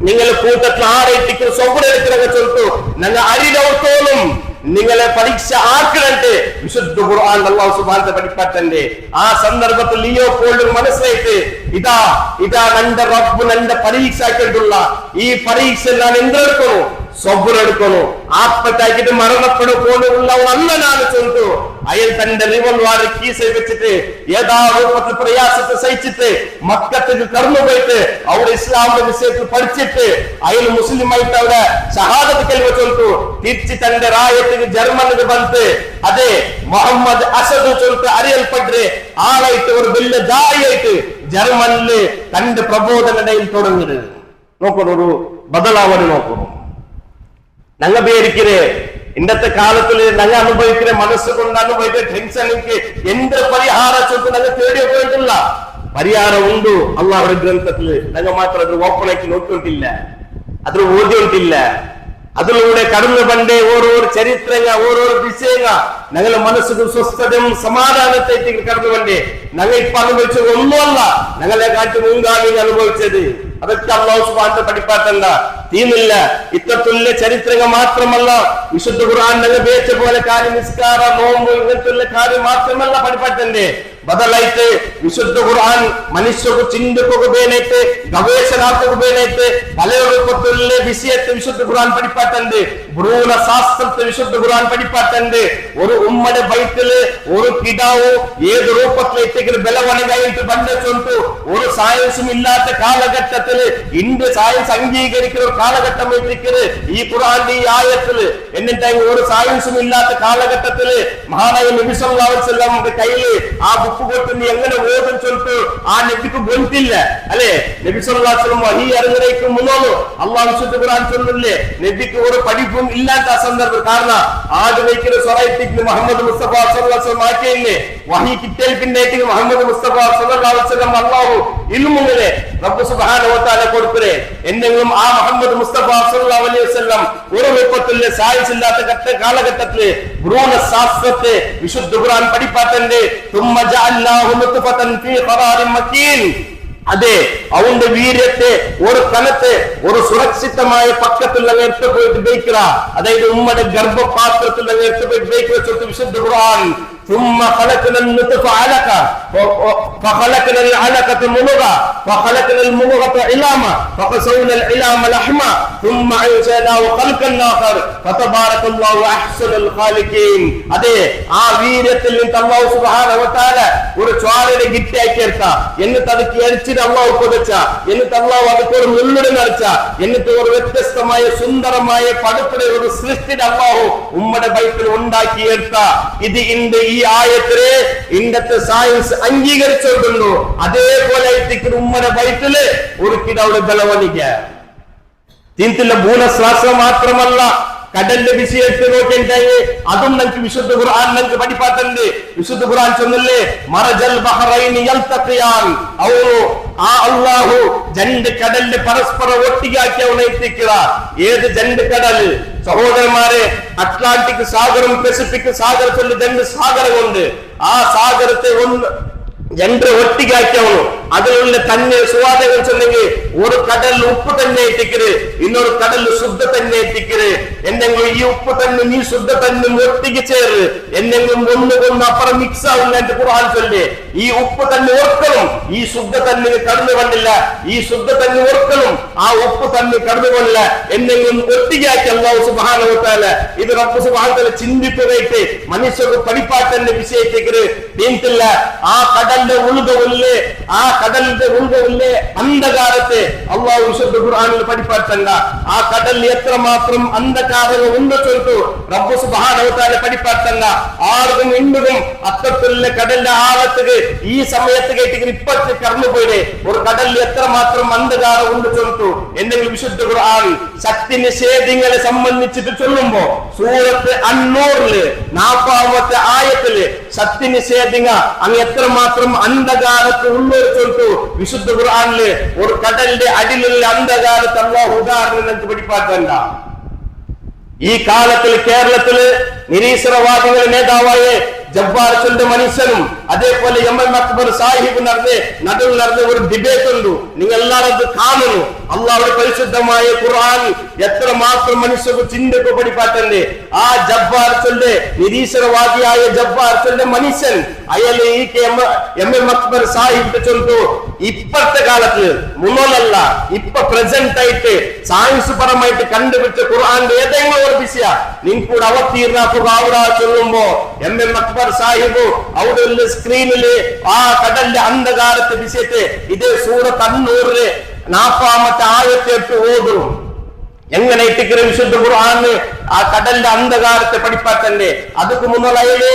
നിങ്ങൾ കൂട്ടത്തിൽ ആറൈറ്റിക്ക് സ്വപ്നെടുക്കുന്ന ചൊല്ലു ഞങ്ങൾ അരിടത്തോളം നിങ്ങളെ പരീക്ഷ ആക്കണട്ട് വിശുദ്ധ ഖുർആൻ അല്ലാഹു സുബ്ഹാനഹു പഠിപ്പാറ്റന്റെ. ആ സന്ദർഭത്തിൽ ലിയോപോൾഡ് മനസ്സിലായിട്ട് ഇതാ നന്റെ റബ്ബ് നന്റെ പരീക്ഷ ആക്കിയിട്ടുള്ള ഈ പരീക്ഷ ഞാൻ എന്തെടുക്കണോ സ്വപ്നെടുക്കണോ ആത്മഹത്യാക്കിട്ട് മരണപ്പെടുപോലുള്ള അന്നനാണ് ചൊല്ലു. അയാൾ തന്റെ റിവൽവാർ കീസിൽ വെച്ചിട്ട് രൂപത്തിൽ പ്രയാസത്തെ സഹിച്ചിട്ട് മക്കത്തേക്ക് കടന്നു പോയിട്ട് അവിടെ ഇസ്ലാമിന്റെ വിഷയത്തിൽ പഠിച്ചിട്ട് അയാൾ മുസ്ലിം ആയിട്ട് അവിടെ ഷഹാദത്ത് കലിമ ചൊല്ലു. തിരിച്ച് തന്റെ രാജ്യത്തിന് ജർമ്മനിൽ വന്നിട്ട് അതെ മുഹമ്മദ് അസദ് ചൊല്ലിട്ട് അറിയൽപ്പെട്ട് ആളായിട്ട് ഒരു വലിയ ദായിയായിട്ട് ജർമ്മനില് തന്റെ പ്രബോധനയിൽ തുടങ്ങുന്നത്. നോക്കണം, ഒരു ബദലാവന് നോക്കണം. ഞങ്ങ പേരിക്കര് ഇന്നത്തെ കാലത്തിൽ ഞങ്ങൾ അനുഭവിക്കുന്ന മനസ്സുകൊണ്ട് അനുഭവിക്കുന്ന ടെൻഷനിക്ക് എന്ത് പരിഹാരം ചൊല്ല് ഞങ്ങൾ തേടിയൊക്കെയിട്ടില്ല. പരിഹാരം ഉണ്ട് അള്ളാഹുവിന്റെ ഗ്രന്ഥത്തില്. ഞങ്ങൾ മാത്രം അത് ഓപ്പണാക്കി നോക്കിയിട്ടില്ല, അതിൽ ഓതിയിട്ടില്ല. അതിലൂടെ കടന്നു പണ്ടേ ഓരോരോ ചരിത്രങ്ങൾ ഓരോരോ വിഷയങ്ങൾ ഞങ്ങളുടെ മനസ്സിന് സ്വസ്ഥതയും സമാധാനത്തേക്ക് കടന്നു പണ്ടേ ഞങ്ങൾ ഇപ്പൊ അനുഭവിച്ചത് ഒന്നുമല്ല, ഞങ്ങളെ കാട്ടി മുൻകാലി അനുഭവിച്ചത്. അതൊക്കെ അല്ലാഹു സുബ്ഹാനഹു പഠിപ്പാറ്റല്ല, തീർന്നില്ല. ഇത്തരത്തിലുള്ള ചരിത്രങ്ങൾ മാത്രമല്ല വിശുദ്ധ ഖുർആൻ ഞങ്ങൾ വേച്ച പോലെ കാര്യം നിസ്കാര നോമ്പ് ഇങ്ങനത്തെ കാര്യം മാത്രമല്ല പഠിപ്പാറ്റന്റെ. ബദലായിട്ട് വിശുദ്ധ ഖുർആൻ മനുഷ്യർക്ക് ചിന്തക്കൊക്കെ ഉപയോഗിച്ച് ഗവേഷണാത്മക ഉപയോഗിച്ച് പല രൂപത്തിലുള്ള വിഷയത്തെ വിശുദ്ധ ഖുർആൻ പഠിപ്പാറ്റുണ്ട്. ഭ്രൂണ ശാസ്ത്രത്തെ വിശുദ്ധ ഖുർആൻ പഠിപ്പാറ്റുണ്ട്. ഒരു ഉമ്മയുടെ വയറ്റില് ഒരു കിടാവ് ഏത് രൂപത്തിലേക്ക് ബലവണകായിട്ട് പണ്ടെടുത്തു ഒരു സയൻസും ഇല്ലാത്ത കാലഘട്ടത്തില് ഇന്ത്യ സയൻസ് അംഗീകരിക്കുന്ന ഒരു കാലഘട്ടം എത്തിക്കുന്നത് ഈ ഖുർആന്റെ ഈ ആയത്തില്. എന്നിട്ട് ഒരു സയൻസും ഇല്ലാത്ത കാലഘട്ടത്തില് മഹാനായ നബി സല്ലല്ലാഹു അലൈഹി വസല്ലമയുടെ കയ്യില് ആ ബുക്ക് കൊടുത്ത് എങ്ങനെ ഓതും ചൊല്ലിട്ട് ആ നബിക്ക് ഗൊന്തില്ല അല്ലെ. നബി സല്ലല്ലാഹു അലൈഹി വസല്ലം വഹി ഇറങ്ങുന്നതിന് മുന്നോട്ട് അല്ലാഹു വിശുദ്ധ ഖുർആൻ ചൊല്ലില്ലേ നബിക്ക് ഒരു പഠിപ്പും ഇല്ലാത്ത സന്ദർഭം. കാരണം ആദ്യ വയ്ക്കുന്ന സ്വറൈറ്റിക്ക് മുഹമ്മദ് മുസ്തഫ സല്ലല്ലാഹു അലൈഹി വസല്ലം ആക്കിയില്ലേ വഹി കിട്ടേൽപ്പിന്റെ മുഹമ്മദ് മുസ്തഫ സല്ലല്ലാഹു അലൈഹി വസല്ലം അല്ലാഹു ഇൽമുകളെ റബ്ബ് സുബ്ഹാനഹു വ തആല കൊടുക്കരെ. എന്തെങ്കിലും ആ മുഹമ്മദ് മുസ്തഫ സല്ലല്ലാഹു അലൈഹി വസല്ലം ഒരു രൂപത്തിലുള്ള സയൻസ് ഇല്ലാത്ത കാലഘട്ടത്തില് ഭ്രൂണ ശാസ്ത്രത്തെ വിശുദ്ധ ഖുർആൻ പഠിപ്പാറ്റന്റെ. തുമ്മ ജഅൽനാഹു നുത്ഫതൻ ഫീ ഖറാറിൻ മക്കീൻ. അതെ അവന്റെ വീര്യത്തെ ഒരു കനത്തെ ഒരു സുരക്ഷിതമായ പക്കത്തിൽ എടുത്തു പോയിട്ട് ഉപയോഗിക്കുക. അതായത് ഉമ്മയുടെ ഗർഭപാത്രത്തിൽ എടുത്തു പോയിട്ട് ഉപയോഗിക്കുക വിശുദ്ധ ഖുർആൻ. ثم خلقنا النطفة علقة فخلقنا العلقة مضغة فخلقنا المضغة عظاما فكسونا العظام لحما ثم أنشأناه خلقا آخر فتبارك الله أحسن الخالقين. അതെ ആ വീര്യത്തിൽ നിന്ന് അല്ലാഹു സുബ്ഹാനഹു വ തആല ഒരു ചോരയുടെ ഗിറ്റാക്കി എടുത്ത എന്നിട്ട് അത് എരിച്ചിട്ട് അല്ലാഹു പൊതിച്ച എന്നിട്ട് അല്ലാഹു അതിക്ക് ഒരു മുള്ളുടെ നിറച്ച എന്നിട്ട് ഒരു വ്യത്യസ്തമായ സുന്ദരമായ പടുപ്പുടെ ഒരു സൃഷ്ടി അല്ലാഹു ഉമ്മയുടെ വയറ്റിൽ ഉണ്ടാക്കിയെടുത്ത. ഇത് ഈ ആയത്തില് ഇന്നത്തെ സയൻസ് അംഗീകരിച്ചിട്ടുണ്ടോ അതേപോലെ ഉമ്മയുടെ വയറ്റില് ഒരു കിടവിടെ ബലവനിക്ക തിന്തില്ല ഭൂണശ്വാസം മാത്രമല്ല കടലിന്റെ വിഷയത്തെ നോക്കിയിട്ടായി അതും നമുക്ക് വിശുദ്ധ ഖുർആൻ നമുക്ക് പഠിപ്പാട്ടുണ്ട്. വിശുദ്ധ ഖുർആൻ ചൊന്നല്ലേ മറജൽ ബഹറൈനി യൽതഖിയാൻ, ആ അല്ലാഹു രണ്ട് കടലിനെ പരസ്പരം ഒട്ടിയാക്കി അവനെ എത്തിക്കുക. ഏത് രണ്ട് കടൽ സഹോദരന്മാരെ? അറ്റ്ലാന്റിക് സാഗറും പസഫിക് സാഗർ ചൊല്ലി രണ്ട് സാഗരമുണ്ട്. ആ സാഗരത്തെ രണ്ട് ഒട്ടിക്കാക്കിയവണു. അതിലുള്ള തന്നെ സുവാദകൾ ചൊല്ലെങ്കിൽ ഒരു കടൽ ഉപ്പ് തന്നെ എത്തിക്കരുത്, ഇന്നൊരു കടൽ ശുദ്ധ തന്നെ എത്തിക്കരുത്. എന്തെങ്കിലും ഈ ഉപ്പ് തന്നെ നീ ശുദ്ധ തന്നെ ഒട്ടിക്ക് ചേര്, എന്തെങ്കിലും ഒന്നുകൊന്ന് അപ്പുറം മിക്സ് ആവില്ല എന്ന് ഖുർആൻ ചൊല്ലേ. ഈ ഉപ്പ് തന്നെ ഓർക്കണം, ഈ ശുദ്ധ തന്നെ കടന്നു കൊണ്ടില്ല, ഈ ശുദ്ധ തന്നെ ഓർക്കണം, ആ ഉപ്പ് തന്നെ കടന്നു കൊണ്ടില്ല. എന്തെങ്കിലും ഒട്ടിക്കാക്കി അല്ലാഹു സുബ്ഹാനഹു വ തആല ഇത് റബ്ബ് സുബ്ഹാനഹു വ തആല ചിന്തിപ്പിറയിട്ട് മനുഷ്യർക്ക് പഠിപ്പാട്ടന്റെ വിഷയത്തേക്ക് നീന്തില്ല. ആ കടലിന്റെ ഉൾകവില്ലേ, ആ കടലിന്റെ ഉൾകവില്ലേ അന്ധകാരത്തെ അല്ലാഹു വിശുദ്ധ ഖുർആനിൽ പഠിപ്പാട്ടണ്ട. ആ കടലിൽ എത്രമാത്രം അന്ധകാരം ഉണ്ട് ചൊല്ലു റബ്ബ് സുബ്ഹാനഹു വ തആല പഠിപ്പാട്ടണ്ട. ആർക്കും ഇന്നും അത്തരത്തിലുള്ള കടലിന്റെ ആഴത്തുക്ക് ഈ സമയത്ത് കേട്ടിട്ട് ഇപ്പത്തെ കടന്നുപോയിടെ ഒരു കടലിൽ എത്രമാത്രം അന്ധകാരം ഉണ്ട് ചൊല്ലു എന്തെങ്കിലും വിശുദ്ധ ഖുർആൻ ശക്തി നിഷേധികളെ സംബന്ധിച്ചിട്ട് ചൊല്ലുമ്പോ സൂറത്ത് അന്നൂറില് 40ാമത്തെ ആയത്തില് ശക്തി നിഷേധിക അങ്ങ് എത്രമാത്രം അന്ധകാരത്ത് ഉള്ളൊരു ചൊല്ലു വിശുദ്ധ ഖുർആനില് ഒരു കടലിന്റെ അടിയിലുള്ള അന്ധകാരത്ത് അല്ലാഹു ഉദാഹരണം നമുക്ക് പഠിപ്പാക്കണ്ട. ഈ കാലത്തിൽ കേരളത്തില് നിരീശ്വരവാദികളുടെ നേതാവായ ജബ്ബാർ ചൊല്ലിന്റെ മനുഷ്യനും അതേപോലെ എം.എം. അക്ബർ സാഹിബ് നടുവിൽ നടന്ന ഒരു ഡിബേറ്റ് ഉണ്ട്. നിങ്ങൾ എല്ലാവരും അത് കാണുന്നു. അള്ളാഹുവിന്റെ പരിശുദ്ധമായ ഖുർആൻ എത്രമാത്രം മനുഷ്യർക്ക് ചിന്തക്ക് പഠിപ്പാറ്റണ്ടേ. ആ ജബ്ബാർ ചൊല്ലിന്റെ നിരീശ്വരവാദിയായ ജബ്ബാർ ചൊല്ലിന്റെ മനുഷ്യൻ അയാൾ ഈ എം.എം. അക്ബർ സാഹിബ് ചൊല്ലു ഇപ്പോഴത്തെ കാലത്ത് മുന്നോലല്ല ഇപ്പൊ പ്രസന്റ് ആയിട്ട് സയൻസ് പരമായിട്ട് കണ്ടുപിടിച്ച ഖുർആന്റെ ഏതെങ്കിലും ഒരു വിഷയ നിങ്ങൾക്കൂടെ അവതീർണാക്കുക അവിടെ ചൊല്ലുമ്പോ എം.എം. അക്ബർ സാഹിബ് അവിടെ സ്ക്രീനില് ആ കടലിന്റെ അന്ധകാരത്തെ വിഷയത്തെ ഇതേ സൂറത്ത് അന്നൂറില് 40ാമത്തെ ആയത്തെ ഓതും. എങ്ങനെ ഇട്ടിക്കര വിശുദ്ധ ഖുർആന് ആ കടലിന്റെ അന്ധകാരത്തെ പഠിപ്പാറ്റണ്ടേ. അതൊക്കെ മുന്നോളയില്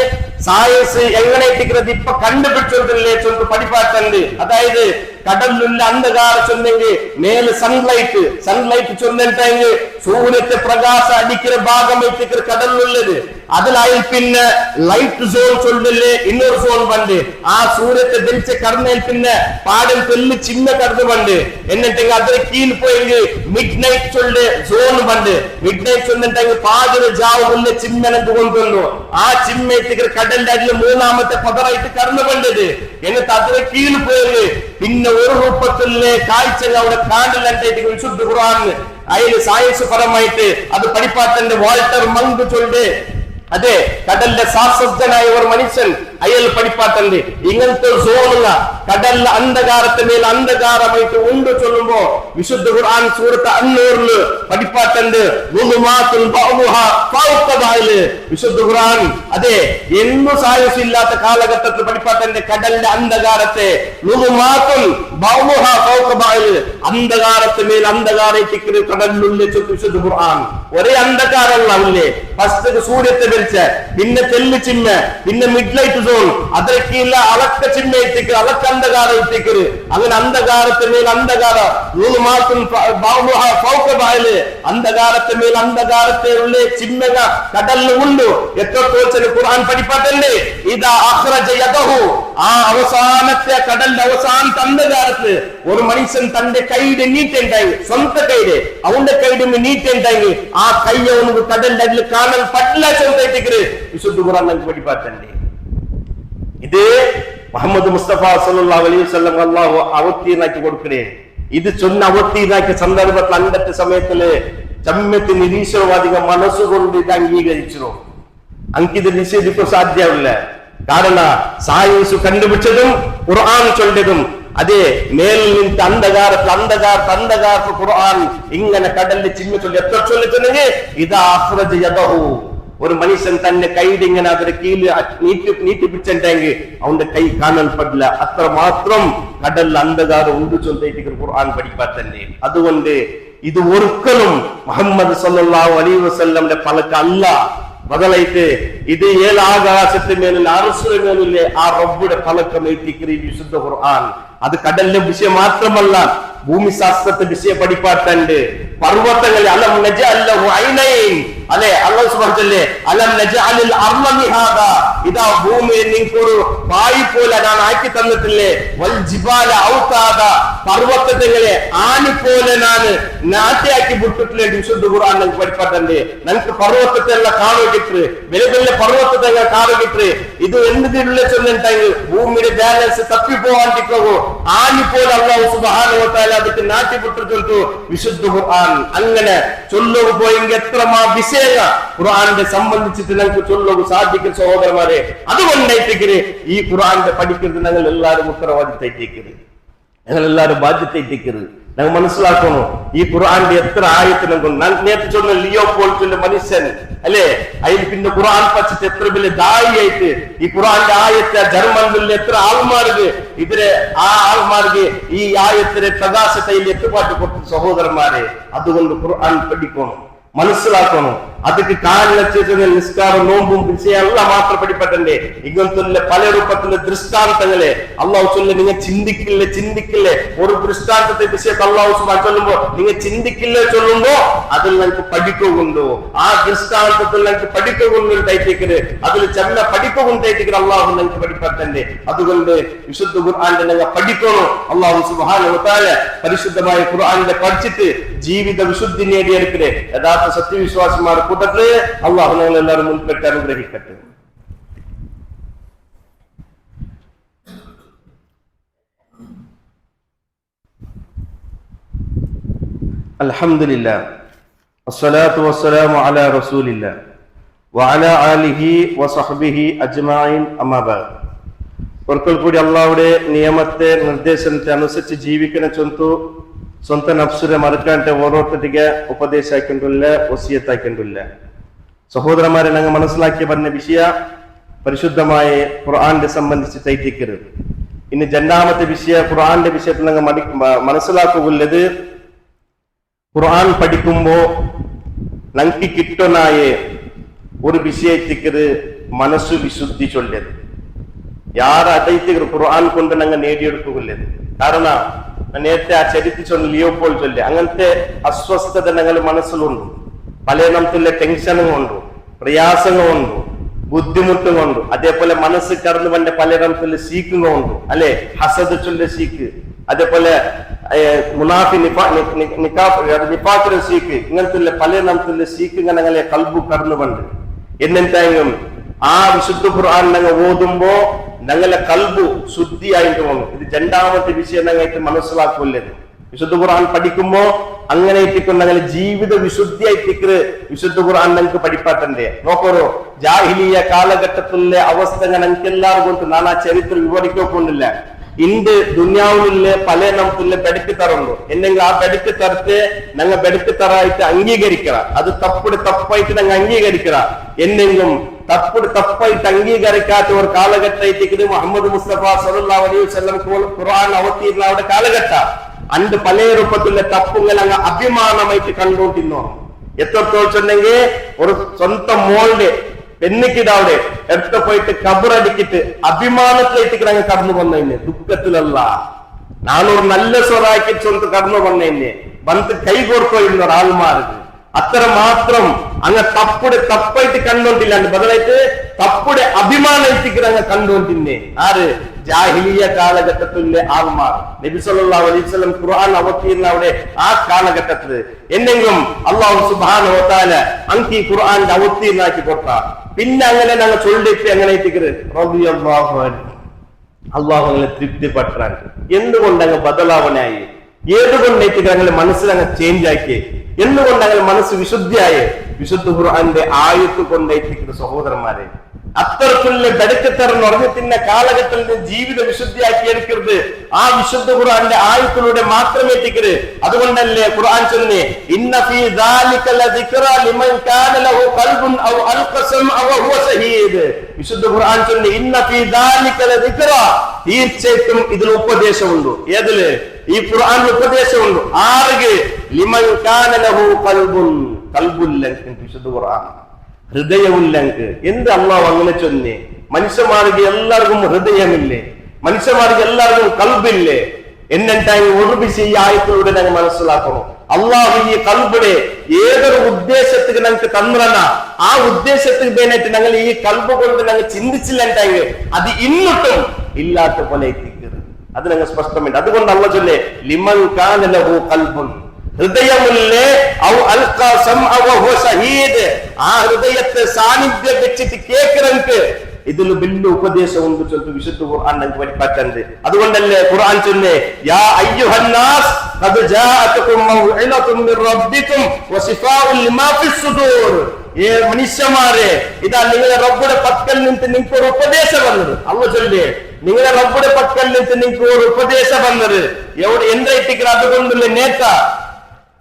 സയൻസ് എങ്ങനെ ഇട്ടിക്കുന്നത് ഇപ്പൊ കണ്ടുപിടിച്ചോണ്ടില്ലേ ചൊല്ലു പഠിപ്പാറ്റുണ്ട്. അതായത് കടലിലുള്ള അന്ധകാരം ചൊന്നെങ്കിൽ മേല് സൺലൈറ്റ് ചൊന്നിട്ടെങ്കിൽ സൂര്യത്തെ പ്രകാശം അടിക്കുന്ന ഭാഗം എത്തിക്കുന്ന കടലിലുള്ളത് അതിലായി പിന്നെ ലൈറ്റ് സോൺ ചൊല്ലില്ലേ ഇന്നൊരു സോൺ പണ്ട് ആ സൂര്യത്തെ ധരിച്ച കടന്നേൽ പിന്നെ പാടൽ തെല്ല് ചിന്ന കടന്നു പണ്ട് എന്നിട്ടെങ്കിൽ അതിന് കീഴിൽ പോയെങ്കിൽ മിഡ് നൈറ്റ് ചൊല്ല് സോൺ പണ്ട് മിഡ് നൈറ്റ് ചൊന്നിട്ടെങ്കിൽ പാതിര ജാവുള്ള ചിമ്മനക്ക് കൊണ്ടുവന്നു. ആ ചിമ്മ എത്തിക്കുന്ന കടലിന്റെ അടിയിൽ 3ാമത്തെ പതറായിട്ട് കടന്നു പണ്ടത്. എന്നിട്ട് അതിന് കീഴിൽ പോയെങ്കിൽ പിന്നെ ഒരു രൂപത്തിലെ കാഴ്ചകൾ അവിടെ കാണില്ലാണ്ടായിട്ട് വിശുദ്ധ ഖുർആൻ അതിൽ സയൻസ് പരമായിട്ട് അത് പഠിപ്പാറ്റന്റെ വാൾട്ടർ മങ്ക് ചൊല്ല് അതെ കടലിന്റെ ശാസ്ത്രജ്ഞനായ ഒരു മനുഷ്യൻ അയാൾ പഠിപ്പാട്ടുണ്ട്. ഇങ്ങനത്തെ സോണുള്ള കടലിലെ അന്ധകാരത്തിന്മേൽ അന്ധകാരമായിട്ട് ഉണ്ട് ചൊല്ലുമ്പോ വിശുദ്ധ ഖുർആൻ സൂറത്ത് അന്നൂറില് പഠിപ്പാട്ടുണ്ട് വിശുദ്ധ ഖുർആൻ അതെ എന്നും സയൻസ് ഇല്ലാത്ത കാലഘട്ടത്തിൽ പഠിപ്പാട്ടന്റെ കടലിന്റെ അന്ധകാരത്തെ അന്ധകാരത്തിന്മേൽ അന്ധകാരത്തിക്ക് കടലിലുള്ള വിശുദ്ധ ഖുർആൻ ഒരേ അന്ധകാരങ്ങളാവില്ലേ. ഫസ്റ്റ് സൂര്യത്തെ ധരിച്ച് പിന്നെ തെല്ല് ചിമ്മ പിന്നെ മിഡ് ലൈറ്റ് സോൺ അതിലേക്കില്ല അളക്ക ചിമ്മ എത്തിക്കുക അളക്ക അന്ധകാരം എത്തിക്കരുത്. അങ്ങനെ അന്ധകാരത്തിന്മേൽ അന്ധകാരം അന്ധകാരത്തിന്മേൽ അന്ധകാരത്തെ ഉള്ള ചിമ്മക കടലിൽ ഉണ്ട്. എത്രത്തോളം ഖുർആൻ പഠിപ്പാട്ടല്ലേ ഇതാ അഖ്റജ യദഹു ആ അവസാനത്തെ കടലിന്റെ അവസാനത്തെ അന്ധകാരത്ത് ഒരു മനുഷ്യൻ തന്റെ കൈയുടെ നീട്ടുണ്ടായി സ്വന്തം കൈയുടെ അവന്റെ കൈയുടെ നീട്ടുണ്ടായി ആ കൈ അവനക്ക് കടലിന്റെ അടിയിൽ കാണാൻ പറ്റില്ല ചെറുതായിട്ട് വിശുദ്ധ ഖുർആൻ നമുക്ക് പഠിപ്പാട്ടണ്ടേ. ഇത് മുഹമ്മദ് മുസ്തഫ സല്ലല്ലാഹു അലൈഹി വസല്ലം അല്ലാഹു അവതീർണാക്കി കൊടുക്കണേ. ഇത് ചൊന്ന അവതീർണാക്കിയ സന്ദർഭത്തിൽ അണ്ടത്തെ സമയത്തില് ജമ്മത്ത് നിരീശ്വരവാദികൾ മനസ്സുകൊണ്ട് ഇത് അംഗീകരിച്ചു. അങ്കിത് നിഷേധിക്കാൻ സാധ്യമില്ല. കാരണം സയൻസ് കണ്ടുപിടിച്ചതും ഖുർആൻ ചൊല്ലതും അതെ മേലിൽ നിന്ന് അന്ധകാരത്ത് ഖുർആൻ ഇങ്ങനെ കടലിൽ ചിമ്മ ചൊല്ലി എത്ര ചൊല്ലിട്ടുണ്ടെങ്കിൽ ഇതാ അഖ്റജ യദഹു ഒരു മനുഷ്യൻ തന്റെ കൈയുടെ ഇങ്ങനെ അതിന് കീഴിൽ നീട്ടിപ്പിച്ചെങ്കിൽ അവന്റെ കൈ കാണാൻ പറ്റില്ല. അത്രമാത്രം കടലിൽ അന്ധകാരം ഉണ്ട് ചൊല്ലിട്ട് ഖുർആൻ പഠിപ്പാത്തന്നെ. അതുകൊണ്ട് ഇത് ഒരിക്കലും മുഹമ്മദ് സല്ലല്ലാഹു അലൈഹി വസല്ലമിന്റെ പലക്കല്ല ബദലായിട്ട് ഇത് ആകാശത്തിന്മേലിൽ അർശിന്മേലിലെ ആ റബ്ബുടെ പലക്കം എത്തിക്കുന്ന വിശുദ്ധ ഖുർആൻ അത് കടലിന്റെ വിഷയം മാത്രമല്ല ഭൂമി ശാസ്ത്രത്തെ വിഷയം പഠിപ്പാട്ടുണ്ട്. പർവ്വതങ്ങളിൽ അലം നജഅൽ ലഹു ഐനൈൻ അല്ലെ അല്ലാഹു സുബ്ഹാനഹു വ തആല അലം നജഅലിൽ അർള മിഹാദാ, ഇതാ ഭൂമിയെ നിങ്ങൾക്കൊരു പായി പോലെ ഞാൻ ആക്കി തന്നിട്ടില്ലേ, വൽ ജിബാല ഔതാദാ, പർവ്വതങ്ങളെ ആണി പോലെ ഞാൻ നാട്ടിയാക്കി വിട്ടിട്ടില്ലേ. വിശുദ്ധ ഖുർആൻ നമുക്ക് പഠിപ്പട്ടേ, നമുക്ക് പർവ്വതത്തെല്ലാം കാണുകിട്ട് വെളുവെല്ല പർവ്വതങ്ങൾ കാണുകിട്ട് ഇത് എന്തിനുള്ള ചൊല്ലുണ്ടെങ്കിൽ ഭൂമിയുടെ ബാലൻസ് തപ്പിപ്പോവാണ്ടിക്കോ ആണി പോലെ അല്ലാഹു സുബ്ഹാനഹു വ തആല അതിട്ട് നാട്ടി വിട്ടിട്ടു വിശുദ്ധ ഖുർആൻ. അങ്ങനെ ചൊല്ലുക പോയെങ്കിൽ എത്രമാ വിഷയ ഖുർആനെ സംബന്ധിച്ചിട്ട് നമുക്ക് ചൊല്ലുക സാധിക്കും സഹോദരന്മാരെ. അതുകൊണ്ടായിട്ടേക്ക് ഈ ഖുർആനെ പഠിക്കുന്നത് ഞങ്ങൾ എല്ലാവരും ഉത്തരവാദിത്തം, ഞങ്ങൾ എല്ലാവരും ബാധ്യത ഞങ്ങൾ മനസ്സിലാക്കണം. ഈ ഖുർആന്റെ എത്ര ആയത്തിനും ഞാൻ നേരത്തെ ചൊന്ന ലിയോപോൾട്ടിന്റെ മനുഷ്യൻ അല്ലെ, അതിൽ പിന്നെ ഖുർആൻ പഠിച്ചിട്ട് എത്ര വലിയ ദായിയായിട്ട് ഈ ഖുർആന്റെ ആയത്തെ ജർമ്മനിൽ എത്ര ആൾമാർക്ക് ഇതിലെ ആ ആൾമാർക്ക് ഈ ആയത്തിലെ പ്രകാശത്തയിൽ എത്തുപാട്ട് കൊടുത്തു സഹോദരന്മാരെ. അതുകൊണ്ട് ഖുർആൻ പഠിക്കണം, മനസ്സിലാക്കണം. ಅದಕ್ಕೆ ಕಾರಣ ನಿಸ್ಕಾರ ನೋಂಬು ವಿಷಯ ಎಲ್ಲ ಮಾತ್ರ ಪಡಿಪಟ್ಟೆ ഇങ്ങനത്തെ പല രൂപത്തിലെ ദൃഷ്ടാന്തങ്ങളെ അള്ളാഹു ചൊല്ല നിങ്ങൾ ചിന്തിക്കില്ല ഒരു ദൃഷ്ടാന്തത്തെ വിഷയത്തെ അള്ളാഹു സുബ്ഹാനഹു ചൊല്ലുമ്പോ നിങ്ങൾ ചിന്തിക്കില്ല ചൊല്ലുമ്പോ അതിൽ നമുക്ക് പഠിക്കുന്നുണ്ടോ ആ ദൃഷ്ടാന്തത്തിൽ നമുക്ക് പഠിക്കുന്നുണ്ടായിട്ടേക്കര് അതിൽ ചെന്ന പഠിക്കുന്നുണ്ടായിട്ടേക്കര് അള്ളാഹു നമുക്ക് പഠിപ്പറ്റേ. അതുകൊണ്ട് വിശുദ്ധ ഖുർആനെ നിങ്ങൾ പഠിക്കണം. അള്ളാഹു സുബ്ഹാനഹു വ തആല പരിശുദ്ധമായ ഖുർആനെ പഠിച്ചിട്ട് ജീവിത വിശുദ്ധി നേടിയെടുക്കട്ടെ. യഥാർത്ഥ സത്യവിശ്വാസിമാർ കൂട്ടത്തില് അള്ളാഹു ഞങ്ങൾ എല്ലാവരും മുൻപെട്ട് അനുഗ്രഹിക്കട്ടെ. അൽഹംദുലില്ലാഹ് വസ്സലാത്തു വസ്സലാമു അലാ റസൂലില്ലാഹ് വഅലാ ആലിഹി വസഹ്ബിഹി അജ്മഈൻ അമ്മാ ബഅദ്. ഒരിക്കൽ കൂടി അള്ളാഹുടെ നിയമത്തെ നിർദ്ദേശത്തെ അനുസരിച്ച് ജീവിക്കുന്ന ಸ್ವಂತ ನಫ್ಸುರೆ ಮರಕಂಟೆ ಓರೋಟ್ಟಿಗೆ ಉಪದೇಶ ಹಾಕೊಂಡಿಲ್ಲ, ವಸಿಯತ್ ಹಾಕೊಂಡಿಲ್ಲ. ಸಹೋದರಮಾರೆ, ನಂಗೆ മനസ്സിലാക്കി പറഞ്ഞ വിഷയ പരിശുദ്ധമായ ഖുർആനെ സംബന്ധിച്ച് തൈത്തിക്കരുത്. ഇനി രണ്ടാമത്തെ വിഷയ ഖുർആന്റെ വിഷയത്തിൽ ഞങ്ങൾ മനസ്സിലാക്കുള്ളത് ഖുർആൻ പഠിക്കുമ്പോ ഞങ്ങൾക്ക് കിട്ടുന്നായ ഒരു വിഷയത്തിക്കത് മനസ്സു വിശുദ്ധി ചൊല്ലത്. ಯಾರ ಅದೈತಿಗರು ഖുർആൻ കൊണ്ട് ഞങ്ങൾ നേടിയെടുക്കുള്ളത്. കാരണം നേരത്തെ ആ ചരിത്രം ലിയോപോൾ ചൊല്ലി അങ്ങനത്തെ അസ്വസ്ഥത ഞങ്ങൾ മനസ്സിലുണ്ട്. പല നമുക്കുള്ള ടെൻഷനും ഉണ്ട്, പ്രയാസങ്ങളും ഉണ്ട്, ബുദ്ധിമുട്ടും ഉണ്ട്. അതേപോലെ മനസ്സ് കടന്നു വന്ന പല നമുക്കുള്ള സീക്കും ഉണ്ട് അല്ലെ, ഹസദ് ചൊല്ല സീക്ക്, അതേപോലെ മുനാഫി നിഫാഖിന്റെ സീക്ക്, ഇങ്ങനത്തെ പല നമുക്കുള്ള സീക്ക് ഞങ്ങളെ കൽബു കടന്നു വണ്ട്. എന്നിട്ടായും ആ വിശുദ്ധ ഖുർആൻ ഞങ്ങൾ ഓതുമ്പോ ഞങ്ങളെ കൽബു ശുദ്ധിയായിട്ട് വന്നു. ഇത് രണ്ടാമത്തെ വിഷയം ഞങ്ങൾക്ക് മനസ്സിലാക്കുള്ളത്. വിശുദ്ധ ഖുർആൻ പഠിക്കുമ്പോ അങ്ങനെ ഞങ്ങൾ ജീവിത വിശുദ്ധിയായിട്ട് വിശുദ്ധ ഖുർആൻ ഞങ്ങൾക്ക് പഠിപ്പാട്ടണ്ടേ. നോക്കോരോ ജാഹിലിയ കാലഘട്ടത്തിലെ അവസ്ഥ ഞങ്ങൾക്ക് എല്ലാവർക്കും ഞാൻ ആ ചരിത്രം വിവരിക്കൊണ്ടില്ല. ഇന്ന് ദുനിയാവിലെ പല നമുക്കുള്ള ബെടുക്ക് തറുണ്ട് എന്നെങ്കിൽ ആ ബെടുക്ക് തരത്തെ ഞങ്ങൾ ബെടുക്ക് തറായിട്ട് അംഗീകരിക്കറ. അത് തപ്പായിട്ട് ഞങ്ങൾ അംഗീകരിക്കറ. എന്നെങ്കിലും തപ്പായിട്ട് അംഗീകരിക്കാത്ത ഒരു കാലഘട്ടത്തേക്ക് മുഹമ്മദ് മുസ്തഫ സല്ലല്ലാഹു അലൈഹി വസല്ലം ഖുർആൻ അവതീർന്ന കാലഘട്ട അണ്ട് പല രൂപത്തിലുള്ള തപ്പുകൾ അങ്ങ് അഭിമാനമായിട്ട് കണ്ടുകൊണ്ടിരുന്നു. എത്രത്തോളം ചെന്നെങ്കിൽ ഒരു സ്വന്തം മോളുടെ പെണ്ണിക്കിടവിടെ എടുത്ത് പോയിട്ട് കബറടിക്കിട്ട് അഭിമാനത്തിലേക്ക് ഞങ്ങൾ കടന്നു വന്നതിന് ദുഃഖത്തിലല്ല. നാനൊരു നല്ല സ്വറാക്കി സ്വന്തം കടന്നു വന്നതിന് വന്ന് കൈ കൊടുത്തിരുന്ന ഒരാൾമാർക്ക് അത്ര മാത്രം അങ്ങ് തപ്പായിട്ട് കണ്ടുകൊണ്ടില്ലാണ്ട് ബദലായിട്ട് തപ്പുടെ അഭിമാനത്തിക്ക് ഞങ്ങൾ കണ്ടുകൊണ്ടിരുന്നേ. ആര്? ജാഹിലിയ കാലഘട്ടത്തിലെ ആൾമാർ. നബി സല്ലല്ലാഹു അലൈഹി വസല്ലം ഖുർആൻ അവതീർന്ന അവിടെ ആ കാലഘട്ടത്തിൽ എന്നെങ്കിലും അല്ലാഹു സുബ്ഹാനഹു വ തആല അങ്കി ഖുർആന്റെ അവതീർന്നാക്കി കൊടുത്ത. പിന്നെ അങ്ങനെ ഞങ്ങൾ ചൊല്ലിട്ട് എങ്ങനെ റളിയല്ലാഹു അൻഹു അള്ളാഹു അങ്ങനെ തൃപ്തിപ്പെട്ടാൻ. എന്തുകൊണ്ട് അങ്ങ് ബദലാവനായി? ഏതുകൊണ്ടേക്ക് ഞങ്ങൾ മനസ്സിലങ്ങ് ചേഞ്ച് ആക്കി? എന്തുകൊണ്ട് അങ്ങനെ മനസ്സ് വിശുദ്ധിയായി? വിശുദ്ധ ഖുർആന്റെ ആയത്ത് കൊണ്ടേറ്റിക്കുന്ന സഹോദരന്മാരെ, അത്തരത്തിലുള്ള ബെടുക്കത്തറന്ന് ഉറഞ്ഞത്തിന്റെ കാലഘട്ടത്തിൽ ജീവിത വിശുദ്ധിയാക്കി എടുക്കരുത്. ആ വിശുദ്ധ ഖുർആന്റെ ആയത്തിലൂടെ മാത്രമേ എത്തിക്കരുത്. അതുകൊണ്ടല്ലേ ഖുർആൻ ചൊല്ലുന്നേ ഇന്ന ഫീ ദാലിക ലദിക്റ ലിമൻ കാന ലഹു ഖൽബുൻ ഔ അൽഖ സമഅ വഹുവ ശഹീദ്. വിശുദ്ധ ഖുർആൻ ചൊല്ലുന്നേ ഇന്ന ഫീ ദാലിക ലദിക്റ, തീർച്ചയായിട്ടും ഇതിൽ ഉപദേശമുണ്ട്. ഏതില്? ഈ ഖുർആനിൽ ഉപദേശമുണ്ട്. ആർക്ക്? ലിമൻ കാന ലഹു ഖൽബുൻ, ഖൽബുല്ലൻ, വിശുദ്ധ ഖുർആൻ ഹൃദയമുല്ലങ്ക്. എന്ത് അള്ളാഹു അങ്ങനെ ചൊന്നേ? മനുഷ്യന്മാർക്ക് എല്ലാവർക്കും ഹൃദയമില്ലേ? മനുഷ്യന്മാർക്ക് എല്ലാവർക്കും കൽബില്ലേ? എന്നിട്ടായി ഒരു വിഷയ ആയത്തിലൂടെ ഞങ്ങൾ മനസ്സിലാക്കണം. അള്ളാഹു ഈ കൽബിനെ ഏതൊരു ഉദ്ദേശത്തിന് ഞങ്ങൾക്ക് തന്നിറന്ന ആ ഉദ്ദേശത്തിന് വേണ്ടിയിട്ട് ഞങ്ങൾ ഈ കൽബ് കൊണ്ട് ഞങ്ങൾ ചിന്തിച്ചില്ലെങ്കിൽ അത് ഇന്നിട്ടും ഇല്ലാത്ത പോലെ എത്തിക്കരുത്. അത് ഞങ്ങൾ സ്പഷ്ടമുണ്ട്. അതുകൊണ്ട് അള്ളാഹു ചൊല്ലേ ലിമൻ കാന ലഹു ഖൽബുൻ ഹൃദയമുല്ലേ ഔ അൽഖാ സമഅ വഹുവ ഷഹീദ്. ആ ഹൃദയത്തെ സാന്നിധ്യം വെച്ചിട്ട് കേൾക്കറക്ക് ഇതിൽ വലിയ ഉപദേശം ഉണ്ട് ചൊല്ലി വിശുദ്ധ ഖുർആൻ നമുക്ക് പഠിപ്പാറ്റുണ്ട്. അതുകൊണ്ടല്ലേ ഖുർആൻ ചൊല്ലേ യാ അയ്യുഹന്നാസ് ഖദ് ജാഅതകും മൗഇലതും മിർ റബ്ബികും വശിഫാഉൻ ലിമാ ഫിസ് സുദൂർ. ഏ മനുഷ്യന്മാരെ, ഇതാ നിങ്ങളുടെ റബ്ബുടെ പക്കൽ നിന്ന് നിങ്ങൾക്ക് ഒരു ഉപദേശം വന്നത്. അല്ലാഹു ചൊല്ലേ നിങ്ങളുടെ റബ്ബുടെ പക്കൽ നിന്ന് നിങ്ങൾക്ക് ഒരു ഉപദേശം വന്നത് എവിടെ എന്തായിട്ടിരിക്കുന്ന അതുകൊണ്ടുള്ള നേട്ട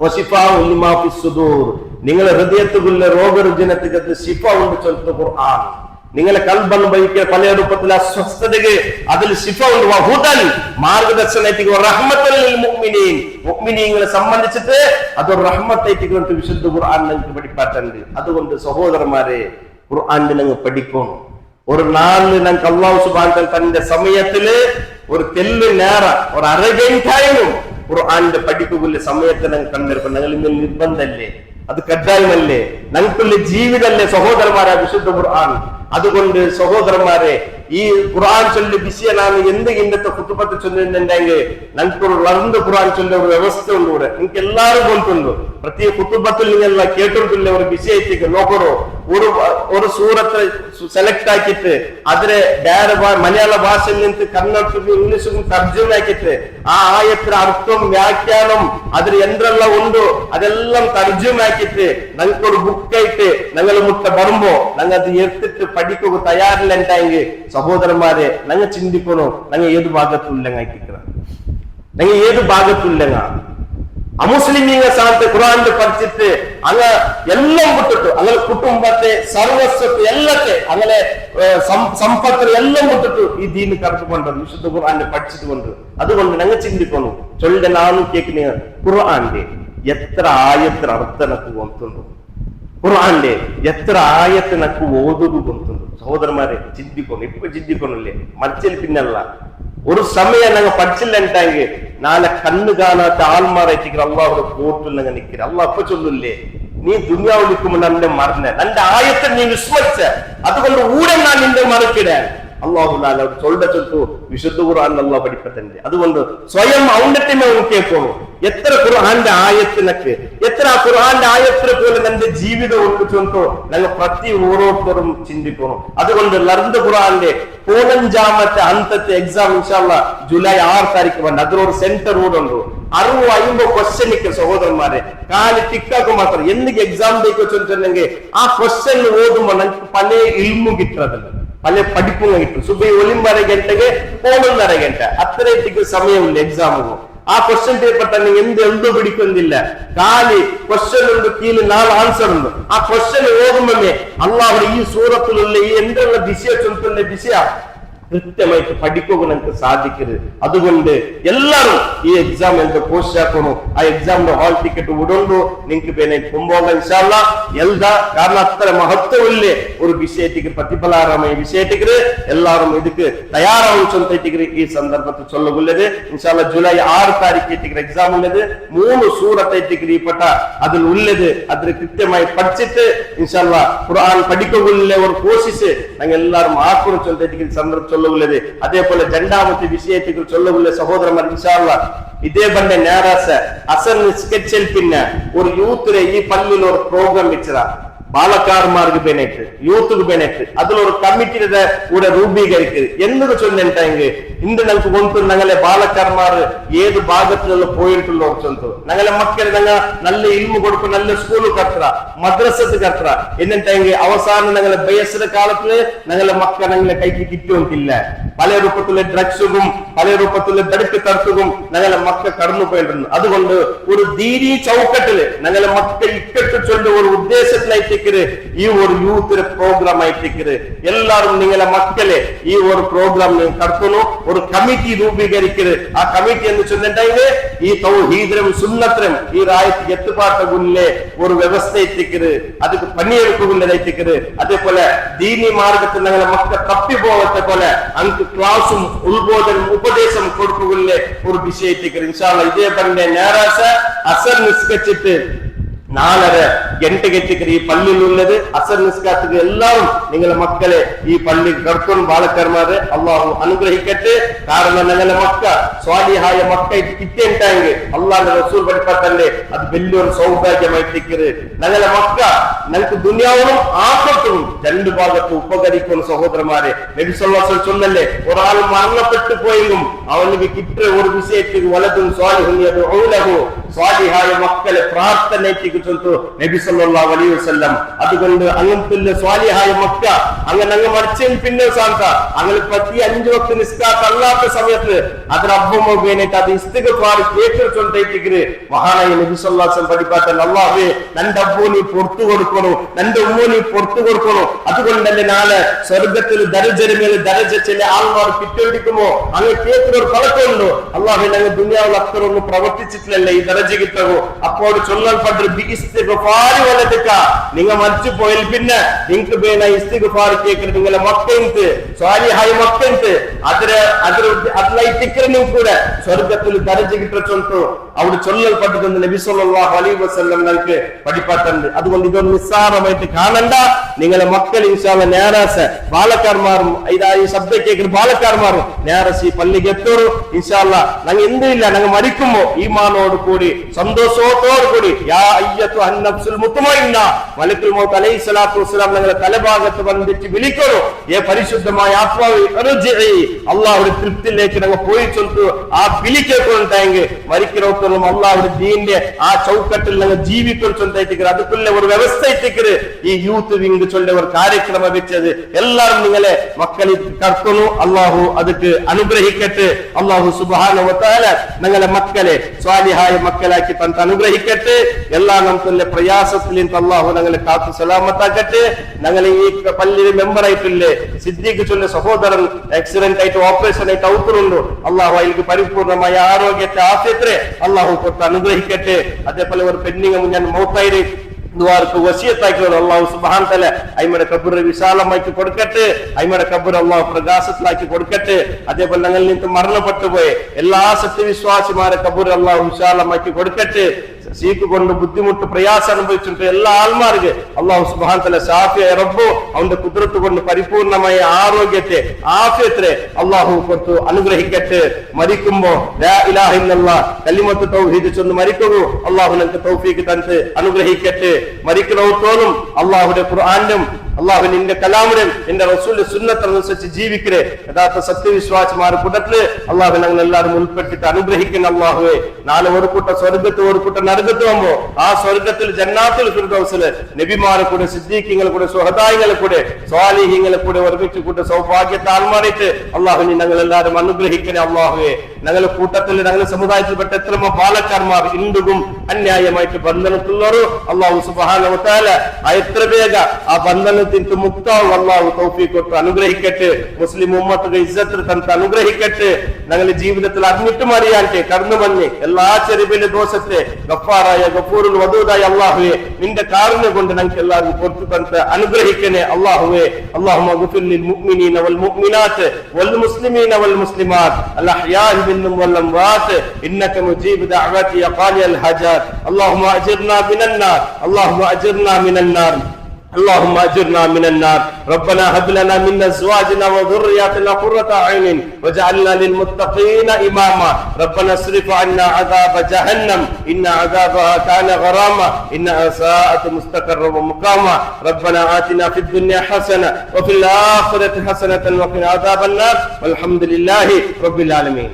വശിഫാഉൻ ലിമാ ഫിസ് സുദൂർ. നിങ്ങളുടെ ഹൃദയത്തിലുള്ള രോഗരുജനത്തിക്ക് ശിഫ ഉണ്ട് ചൊല്ലുന്ന ഖുർആൻ. നിങ്ങളെ കൽബ് അനുഭവിക്കുന്ന പല രൂപത്തിലെ അസ്വസ്ഥതകൾ അതിൽ ശിഫ ഉണ്ട്. വഹുദൻ മാർഗദർശനമായിട്ട് റഹ്മത്തുൽ ലിൽ മുഅ്മിനീൻ. മുഅ്മിനീങ്ങളെ സംബന്ധിച്ചിട്ട് അതൊരു റഹ്മത്തായിട്ട് വിശുദ്ധ ഖുർആൻ നിങ്ങൾക്ക് പഠിപ്പാറ്റുണ്ട്. അതുകൊണ്ട് സഹോദരന്മാരെ, ഖുർആനിൽ നിങ്ങൾ പഠിക്കണം. ഒരു നാളിൽ ഞങ്ങൾക്ക് അല്ലാഹു സുബ്ഹാനഹു വ തആല തന്റെ സമയത്തില് ഒരു തെല്ല് നേര ഒരു അരഗണ്ടായും ഖുർആന്റെ പഠിപ്പുള്ള സമയത്ത് ഞങ്ങൾ കണ്ടെടുക്കും. ഞങ്ങൾ ഇന്ന് നിർബന്ധമല്ലേ, അത് കഡ്ഡായമല്ലേ, ഞങ്ങൾക്കുള്ള ജീവിതമല്ലേ സഹോദരന്മാരെ വിശുദ്ധ ഖുർആൻ. അതുകൊണ്ട് സഹോദരന്മാരെ, ഈ ഖുർആൻ ചൊല്ലി വിഷയനാണ് എന്ത് ഇന്നത്തെ കുത്തുപത്ത് ചൊല്ലുന്നുണ്ടെങ്കിൽ ഞങ്ങൾക്കൊരു ലർന്ന് ഖുർആൻ ചൊല്ല ഒരു വ്യവസ്ഥ ഉണ്ട്. ഇവിടെ നിങ്ങൾക്ക് എല്ലാവരും കൊണ്ടുണ്ട്. പ്രത്യേക കുത്തുപത്തിൽ നിങ്ങളെല്ലാം കേട്ടിട്ടില്ല ഒരു വിഷയത്തേക്ക് നോക്കറോ ഒരു സൂറത്ത് സെലക്ട് ആക്കിയിട്ട് അതിനെ മലയാള ഭാഷയിൽ നിന്ന് കന്നഡക്കും ഇംഗ്ലീഷും തർജ്ജമാക്കിയിട്ട് ആ ആയത്തിന് അർത്ഥം വ്യാഖ്യാനം അതിൽ എന്തെല്ലാം ഉണ്ടോ അതെല്ലാം തർജ്ജമാക്കിയിട്ട് ഞങ്ങൾക്കൊരു ബുക്കായിട്ട് ഞങ്ങൾ മുട്ട വരുമ്പോ ഞങ്ങൾ അത് എടുത്തിട്ട് പഠിക്കുക തയ്യാറില്ലെങ്കിൽ സഹോദരന്മാരെ ഞങ്ങൾ ചിന്തിക്കണോ ഞങ്ങൾ ഏത് ഭാഗത്തുള്ളങ്ങ ഞങ്ങൾ ഏത് ഭാഗത്തുള്ളങ്ങ അമുസ്ലിമീങ്ങ സ്ഥാനത്ത് ഖുർആനിൽ പഠിച്ചിട്ട് അങ്ങ് എല്ലാം വിട്ടിട്ടു അങ്ങനെ കുടുംബത്തെ സർവസ്വത്ത് എല്ലാത്തെ അങ്ങനെ സമ്പത്ത് എല്ലാം വിട്ടിട്ടു ഈ ദീന് കടത്തുകൊണ്ടത് വിശുദ്ധ ഖുർആനിൽ പഠിച്ചിട്ട് കൊണ്ട്. അതുകൊണ്ട് ഞങ്ങൾ ചിന്തിക്കുന്നു ചൊല്ലിന്റെ നാളും കേൾക്കുന്ന ഖുർആന്റെ എത്ര ആയത്തിന് അർത്ഥനക്ക് കൊണ്ടുണ്ടോ, ഖുർആന്റെ എത്ര ആയത്തിനക്ക് ഓതുക കൊണ്ടുണ്ടോ. സഹോദരന്മാരെ ചിന്തിക്കണം, ഇപ്പൊ ചിന്തിക്കണല്ലേ, മറിച്ചിൽ പിന്നല്ല. ഒരു സമയം ഞങ്ങൾ പഠിച്ചില്ലെങ്കിൽ നാളെ കണ്ണു കാണാത്ത ആൾമാരായിട്ട് അള്ളാഹുടെ കോട്ടിൽ ഞങ്ങൾ നിൽക്കുക. അള്ളാഹ് അപ്പൊ ചൊല്ലില്ലേ, നീ ദുനിയാവ് നിൽക്കുമ്പോൾ എന്നെ മറന്ന എന്റെ ആയത്തെ നീ വിസ്മരിച്ച അതുകൊണ്ട് ഊടെ ഞാൻ നിന്റെ മറക്കിടാൻ അള്ളാഹു ചൊല്ല ചൊല്ലു വിശുദ്ധ ഖുർആൻ അള്ളാഹ് പഠിപ്പത്തന്നെ. അതുകൊണ്ട് സ്വയം ഔന്നത്യമേ കേൾക്കണു. എത്ര ഖുർആന്റെ ആയത്തിനൊക്കെ എത്ര ഖുർആന്റെ ആയത്തിനെ പോലെ എന്റെ ജീവിതം ഉണ്ട് ചൊല്ലോ ഞങ്ങൾ പ്രതി ഓരോരുത്തരും ചിന്തിക്കണം. അതുകൊണ്ട് ലർദ് ഖുർആന്റെ 15ാമത്തെ അന്തത്തെ എക്സാം ഇൻഷാ അല്ലാഹ് ജൂലൈ 6 താരീഖ് വേണ്ട അതിലൊരു സെന്റർ കൂടെ ഉണ്ട്. 60-50 ക്വസ്റ്റ്യനിക്ക് സഹോദരന്മാരെ കാല് ടിക്കാക്ക് മാത്രം എന്തൊക്കെ എക്സാം ചോദിച്ചിട്ടുണ്ടെങ്കിൽ ആ ക്വസ്റ്റ്യൻ ഓതുമ്പോൾ ഞങ്ങൾക്ക് പല ഇൽമും കിട്ടുന്നതല്ല, പല പഠിപ്പും കിട്ടും. സുബൈ ഒലിമ്പര ഗಂಟೆಗೆ 11:30 ಗಂಟೆ അത്രയ്ക്ക് സമയമില്ല എക്സാമിന്. ആ ക്വസ്റ്റ്യൻ പേപ്പർ തന്നെ എന്ത് പിടിക്കുന്നില്ല. കാലി ക്വസ്റ്റ്യൻ ഉണ്ട്, കീഴിൽ 4 ആൻസർ ഉണ്ട്. ആ ക്വസ്റ്റ്യൻ ഓതുമ്പേ അള്ളാഹുടെ ഈ സൂറത്തിലുള്ള ഈ എന്തുള്ള ദിശ ചൊല്ലുന്ന ദിശ കൃത്യമായിട്ട് പഠിക്കുക നമുക്ക് സാധിക്കരുത്. അതുകൊണ്ട് എല്ലാവരും ഈ എക്സാം എന്ത് പോസ്റ്റ് ആക്കണം. ആ എക്സാമിന്റെ ഹാൾ ടിക്കറ്റ് ഉടണ്ടു നിങ്ങൾക്ക് കുമ്പോക ഇൻഷാല്ല എൽദ കാരണം അത്ര മഹത്വമില്ലേ ഒരു വിഷയത്തിക്ക് പ്രതിഫലാരമായ വിഷയത്തിക്ക് എല്ലാവരും ಇದಕ್ಕೆ തയ്യാറാവും ചൊല്ലിട്ട് ഈ സന്ദർഭത്തിൽ ചൊല്ലുള്ളത്. ഇൻഷാല്ല ജൂലൈ 6 താരീഖ് എക്സാം ഉള്ളത്. 3 സൂറത്തേക്ക് പെട്ട അതിൽ ഉള്ളത് അതിൽ കൃത്യമായി പഠിച്ചിട്ട് ഇൻഷാല്ല ഖുർആൻ പഠിക്കുക ഒരു കോശിച്ച് ഞങ്ങൾ എല്ലാവരും ആക്കണം ചൊല്ലിട്ട് സന്ദർഭം உள்ளது. அதே போல இரண்டாவது விஷயத்துக்கு சொல்ல சகோதரர் இன்ஷா அல்லாஹ் இதே பண்ட நேராச அசன் ஸ்கெட்சில் பின்ன ஒரு யூத்ல ഈ പള്ളിയിൽ ഒരു പ്രോഗ്രാം വെച്ചതാ ബാലക്കാർമാർക്ക് ബെനറ്റ് യൂത്തുക്ക് ബെനറ്റ് അതിൽ ഒരു കമ്മിറ്റിയുടെ കൂടെ രൂപീകരിക്കുക എന്നൊക്കെ ചൊല്ലിട്ടെങ്കിൽ ഇന്ന് ഞങ്ങൾക്ക് കൊണ്ടു ഞങ്ങളെ ബാലക്കാർമാർ ഏത് ഭാഗത്തുള്ള പോയിട്ടുള്ളോ ചൊല്ലു ഞങ്ങളെ മക്കളെ ഞങ്ങൾ നല്ല ഇൽമു കൊടുക്കും, നല്ല സ്കൂൾ കത്തുക മദ്രസത്ത് കത്തുക എന്നിട്ടെങ്കിൽ അവസാനം ഞങ്ങളെ ബയസിന്റെ കാലത്തില് ഞങ്ങളെ മക്കൾ ഞങ്ങളെ കൈക്ക് കിട്ടുന്നില്ല. പല രൂപത്തിലുള്ള ഡ്രഗ്സും പല രൂപത്തിലുള്ള ദടുക്ക് തർത്തും ഞങ്ങളെ മക്കൾ കടന്നു പോയിട്ടുണ്ട്. അതുകൊണ്ട് ഒരു ദീനി ചൗക്കട്ടില് ഞങ്ങളെ മക്കൾ ഇക്കട്ട് ചൊല്ലുന്ന ഒരു ഉദ്ദേശത്തിനായിട്ട് ഈ ഒരു യൂത്ത് പ്രോഗ്രാം ആയിട്ട് എല്ലാരും നിങ്ങളെ മക്കളെ ഈ ഒരു പ്രോഗ്രാം നടത്തുന്നു. ഒരു കമ്മിറ്റി രൂപീകരിക്കരുത്. ആ കമ്മിറ്റി എന്ന് ചൊല്ലിട്ടുണ്ടെങ്കിൽ ഈ തൗഹീദിലും സുന്നത്തിലും ഈ രാജ്യത്ത് എത്തുപാട്ടുകളിലെ ഒരു വ്യവസ്ഥ എത്തിക്കരുത്, അതിക്ക് പണിയെടുക്കുന്നില്ല. അതേപോലെ ദീനി മാർഗത്തിൽ ഞങ്ങളെ മക്കൾ തപ്പി പോകത്തെ പോലെ അങ്ക് ക്ലാസും ഉത്ബോധനം ഉപദേശം കൊടുക്കുന്നില്ല ഒരു വിഷയം എത്തിക്കരുത്. ഇൻഷാ അല്ലാഹ് ഇതേ പറഞ്ഞ ഞായറാഴ്ച അസർ നിസ്കരിച്ചിട്ട് 4:30 ഗಂಟೆಗೆ ഈ പള്ളിയിലുള്ളത് അസർ നിസ്കാരത്തിന് എല്ലാവരും നിങ്ങളെ മക്കളെ ഈ പള്ളി കർത്തും ബാലക്കന്മാരെ അള്ളാഹു അനുഗ്രഹിക്കട്ടെ. കാരണം ഞങ്ങളെ മക്ക സ്വാലിഹായ മക്ക കിട്ടിയിട്ടുണ്ടെങ്കിൽ അള്ളാഹുന്റെ റസൂൽ പഠിപ്പത്തല്ലേ അത് വലിയൊരു സൗഭാഗ്യമായിട്ടിക്കരുത്. ഞങ്ങളെ മക്ക ഞങ്ങൾക്ക് ദുനിയാവും ആഖിറത്തും രണ്ട് ഭാഗത്ത് ഉപകരിക്കുന്ന സഹോദരന്മാരെ. നബി സല്ലല്ലാഹു അലൈഹി വസല്ലം ചൊന്നല്ലേ, ഒരാൾ മരണപ്പെട്ടു പോയെങ്കിലും അവന് കിട്ടിയ ഒരു വിഷയത്തിൽ വലതും സ്വാലിഹുൻ യദ്ഉലഹു, സ്വാലിഹായ മക്കളെ പ്രാർത്ഥനയ്ക്ക് നബി സല്ലല്ലാഹു അലൈഹി വസല്ലം. അതുകൊണ്ട് അങ്ങനത്തെ സ്വാലിഹായ മക്ക അങ്ങ് മരിച്ചതിന് പിന്നെ സാന്ത അങ്ങനെ 5 വക്ത് നിസ്കാരം അല്ലാത്ത സമയത്ത് അതിന് അബ്ബുമോബേനായിട്ട് അത് ഇസ്തിഗ്ഫാർ കേട്ടിട്ടുണ്ട്. മഹാനായ നബി സല്ലല്ലാഹു അലൈഹി വസല്ലം പഠിപ്പാത്തൻ അല്ലാഹുവേ നന്റെ അബ്ബു നീ പുറത്തു കൊടുക്കണു, നന്റെ ഉമ്മ നീ പുറത്തു കൊടുക്കണു. അതുകൊണ്ടല്ലേ നാളെ സ്വർഗത്തിൽ ദരജയുടെ മേലെ ദരജ ചില ആൾമാർ കിട്ടിയിരിക്കുമോ അങ്ങ് കേൾക്കുന്ന ഒരു പഴക്കമുണ്ടോ? അല്ലാഹു ഞങ്ങൾ ദുനിയാവിൽ അത്ര ഒന്നും പ്രവർത്തിച്ചിട്ടില്ലല്ലേ ഈ ദരജ കിട്ടവോ. അപ്പോൾ ചൊല്ലൽപ്പെട്ട നിങ്ങൾ മരിച്ചു പോയാൽ പിന്നെ നിങ്ങൾക്ക് വേണ ഇസ്തിഗ്ഫാർ കേൾക്കുന്നത് നിങ്ങളെ മക്കൾക്ക് സ്വാലിഹായ മക്കൾക്ക് അതിലായിട്ടിക്കലും കൂടെ സ്വർഗത്തിൽ ദരജ കിട്ടുന്നു അവിടെ ചൊല്ലൽപ്പെട്ടതെന്ന് നബി സല്ലല്ലാഹു അലൈഹി വസല്ലം ഞങ്ങൾക്ക് പഠിപ്പാട്ടുണ്ട്. അതുകൊണ്ട് ഇതൊന്നും നിസ്സാരമായിട്ട് കാണണ്ട. നിങ്ങളെ മക്കൾ ഇൻഷാ അല്ലാഹ് ഞായറാഴ്ച ബാലക്കാർമാരും ഇതായി ശബ്ദം കേൾക്കുന്ന ബാലക്കാർമാരും ഞായറാഴ്ച ഈ പള്ളിക്ക് എത്തോളൂ ഇൻഷാ അല്ലാഹ്. ഞങ്ങൾ എന്തില്ല ഞങ്ങൾ മരിക്കുമ്പോ ഈമാനോട് കൂടി സന്തോഷത്തോടു കൂടി യാ അയ്യത്തു അന്നഫ്സുൽ മുത്മഇന്ന മലക്കുൽ മൗത്ത് അലൈഹി സ്വലാത്തു വസ്സലാം ഞങ്ങളെ തലഭാഗത്ത് വന്നിട്ട് വിളിക്കണു, ഏ പരിശുദ്ധമായ ആത്മാവേ ഇർജിഇ, അല്ലാഹുവിന്റെ തൃപ്തിയിലേക്ക് ഞങ്ങൾ പോയി ചൊല്ലു. ആ വിളിക്കേക്കൊണ്ടായെങ്കിൽ മരിക്കണോത്തോളം അല്ലാഹുവിന്റെ ദീനിന്റെ ആ ചൗക്കട്ടിൽ ഞങ്ങൾ ജീവിക്കണം ചൊല്ലായിട്ട് അതുക്കുള്ള ഒരു വ്യവസ്ഥ എത്തിക്കരുത്. ഈ യൂത്ത് വിംഗ് ചൊല്ല ഒരു കാര്യക്രമം വെച്ചത് എല്ലാവരും നിങ്ങളെ മക്കളിൽ കർത്തുന്നു. അള്ളാഹു അതൊക്കെ അനുഗ്രഹിക്കട്ടെ. അള്ളാഹു സുബ്ഹാനഹു വ തആല ഞങ്ങളെ മക്കളെ സ്വാലിഹായ മക്കളാക്കി തന്ന് അനുഗ്രഹിക്കട്ടെ. എല്ലാ നമുക്കുള്ള പ്രയാസത്തിൽ അള്ളാഹു ഞങ്ങളെ കാത്തു സലാമത്താക്കട്ടെ. ഞങ്ങൾ ഈ പള്ളിയിൽ മെമ്പർ ആയിട്ടില്ലേ സിദ്ദീഖ് ചൊല്ല സഹോദരൻ ആക്സിഡന്റ് ആയിട്ട് ഓപ്പറേഷൻ ആയിട്ട് ഔത്തുന്നുണ്ട്. അള്ളാഹു അതിലേക്ക് പരിപൂർണമായ ആരോഗ്യത്തെ ആഫിയത്തെ അള്ളാഹു കൊടുത്ത് അനുഗ്രഹിക്കട്ടെ. അതേപോലെ ഒരു പെണ്ണിങ് ഞാൻ മൗത്തായി ദ്വാർക്ക് വസിയത്താക്കിയത് അള്ളാഹു സുബ്ഹാനഹു തആല അയ്മയുടെ കബർ വിശാലമാക്കി കൊടുക്കട്ടെ. അയ്മയുടെ കബർ അള്ളാഹു പ്രകാശത്തിലാക്കി കൊടുക്കട്ടെ. അതേപോലെ ഞങ്ങളിൽ നിന്ന് മരണപ്പെട്ടു പോയ എല്ലാ സത്യവിശ്വാസിമാരെ കബർ അള്ളാഹു വിശാലമാക്കി കൊടുക്കട്ടെ. സീക്ക് കൊണ്ട് ബുദ്ധിമുട്ട് പ്രയാസം അനുഭവിച്ചിട്ട് എല്ലാ ആൾമാർക്ക് അള്ളാഹു സുബ്ഹാനഹു തആല ശാഫിയ റബ്ബു അവന്റെ കുദ്റത്ത് കൊണ്ട് പരിപൂർണമായ ആരോഗ്യത്തെ ആഫിയത്തെ അള്ളാഹു കൊടുത്തു അനുഗ്രഹിക്കട്ടെ. മരിക്കുമ്പോ ലാ ഇലാഹ ഇല്ലല്ലാഹ് കലിമത്ത് തൗഹീദ് ചൊല്ല് മരിക്കുന്നു. അള്ളാഹു നമുക്ക് തൗഫീഖ് തന്ന് അനുഗ്രഹിക്കട്ടെ. മരിക്കണത്തോളം അള്ളാഹുവിന്റെ ഖുർആനും അള്ളാഹു നിന്റെ കലാമിനും നിന്റെ റസൂലിന്റെ സുന്നത്തനുസരിച്ച് ജീവിക്കരെ യഥാർത്ഥ സത്യവിശ്വാസിമാരുടെ കൂട്ടത്തില് അള്ളാഹു ഞങ്ങൾ എല്ലാവരും ഉൾപ്പെട്ടിട്ട് അനുഗ്രഹിക്കുന്ന അള്ളാഹുവെ. നാളെ ഒരു കൂട്ട സ്വർഗത്ത് ഒരു കൂട്ട നരകത്ത് പോകുമ്പോ ആ സ്വർഗത്തിൽ ജന്നാത്തുൽ ഫിർദൗസില് നബിമാരെ കൂടെ സിദ്ദീഖീങ്ങളെ കൂടെ സുഹദായികളെ കൂടെ സ്വാലിഹീങ്ങളെ കൂടെ ഒരുമിച്ച് കൂട്ട സൗഭാഗ്യത്തെ ആൾമാറിയിട്ട് അള്ളാഹു ഞങ്ങൾ എല്ലാവരും അനുഗ്രഹിക്കണേ അള്ളാഹുവെ. ഞങ്ങളുടെ കൂട്ടത്തിൽ ഞങ്ങളുടെ സമുദായത്തിൽപ്പെട്ട എത്രമോ ബാലക്കാർമാർ ഇന്ദുവും അന്യായമായിട്ട് ബന്ധനത്തുള്ളവർ അള്ളാഹു സുബ്ഹാനഹു വ തആല എത്ര വേഗ ആ ബന്ധന മുക്താവും അള്ളാഹു തൗഫീഖ് കൊടുത്ത് അനുഗ്രഹിക്കട്ടെ. മുസ്ലിം ഉമ്മത്തിന്റെ ഇസ്സത്തിൽ തന്ന് അനുഗ്രഹിക്കട്ടെ. ഞങ്ങളുടെ ജീവിതത്തിൽ അറിഞ്ഞിട്ടും അറിയാട്ടെ കടന്നു വന്ന് എല്ലാ ചെറിയ ദോഷത്തെ ഗഫാറായ ഗഫൂറുൽ വദൂദായ അള്ളാഹുവെ നിന്റെ കാരുണ്യം കൊണ്ട് ഞങ്ങൾക്ക് എല്ലാവർക്കും പുറത്തു തന്ന് അനുഗ്രഹിക്കണേ അള്ളാഹുവെ. അല്ലാഹുമ്മ ഗഫിർ ലിൽ മുഅ്മിനീന വൽ മുഅ്മിനാത്ത് വൽ മുസ്ലിമീന വൽ മുസ്ലിമാത്ത് അൽ അഹ്യാഇ മിൻഹും വൽ അംവാത്ത് ഇന്നക മുജീബു ദഅവതി യാ ഖാലിയൽ ഹജാത്ത്. അല്ലാഹുമ്മ അജിർനാ മിനൻ നാർ അല്ലാഹുമ്മ അജിർനാ മിനൻ നാർ اللهم اجرنا من النار. ربنا هب لنا من ازواجنا وذرياتنا قرة اعين واجعلنا للمتقين اماما. ربنا اصرف عنا عذاب جهنم ان عذابها كان غراما انها ساءت مستقرا ومقاما. ربنا آتنا في الدنيا حسنة وفي الآخرة حسنة وقنا عذاب النار والحمد لله رب العالمين.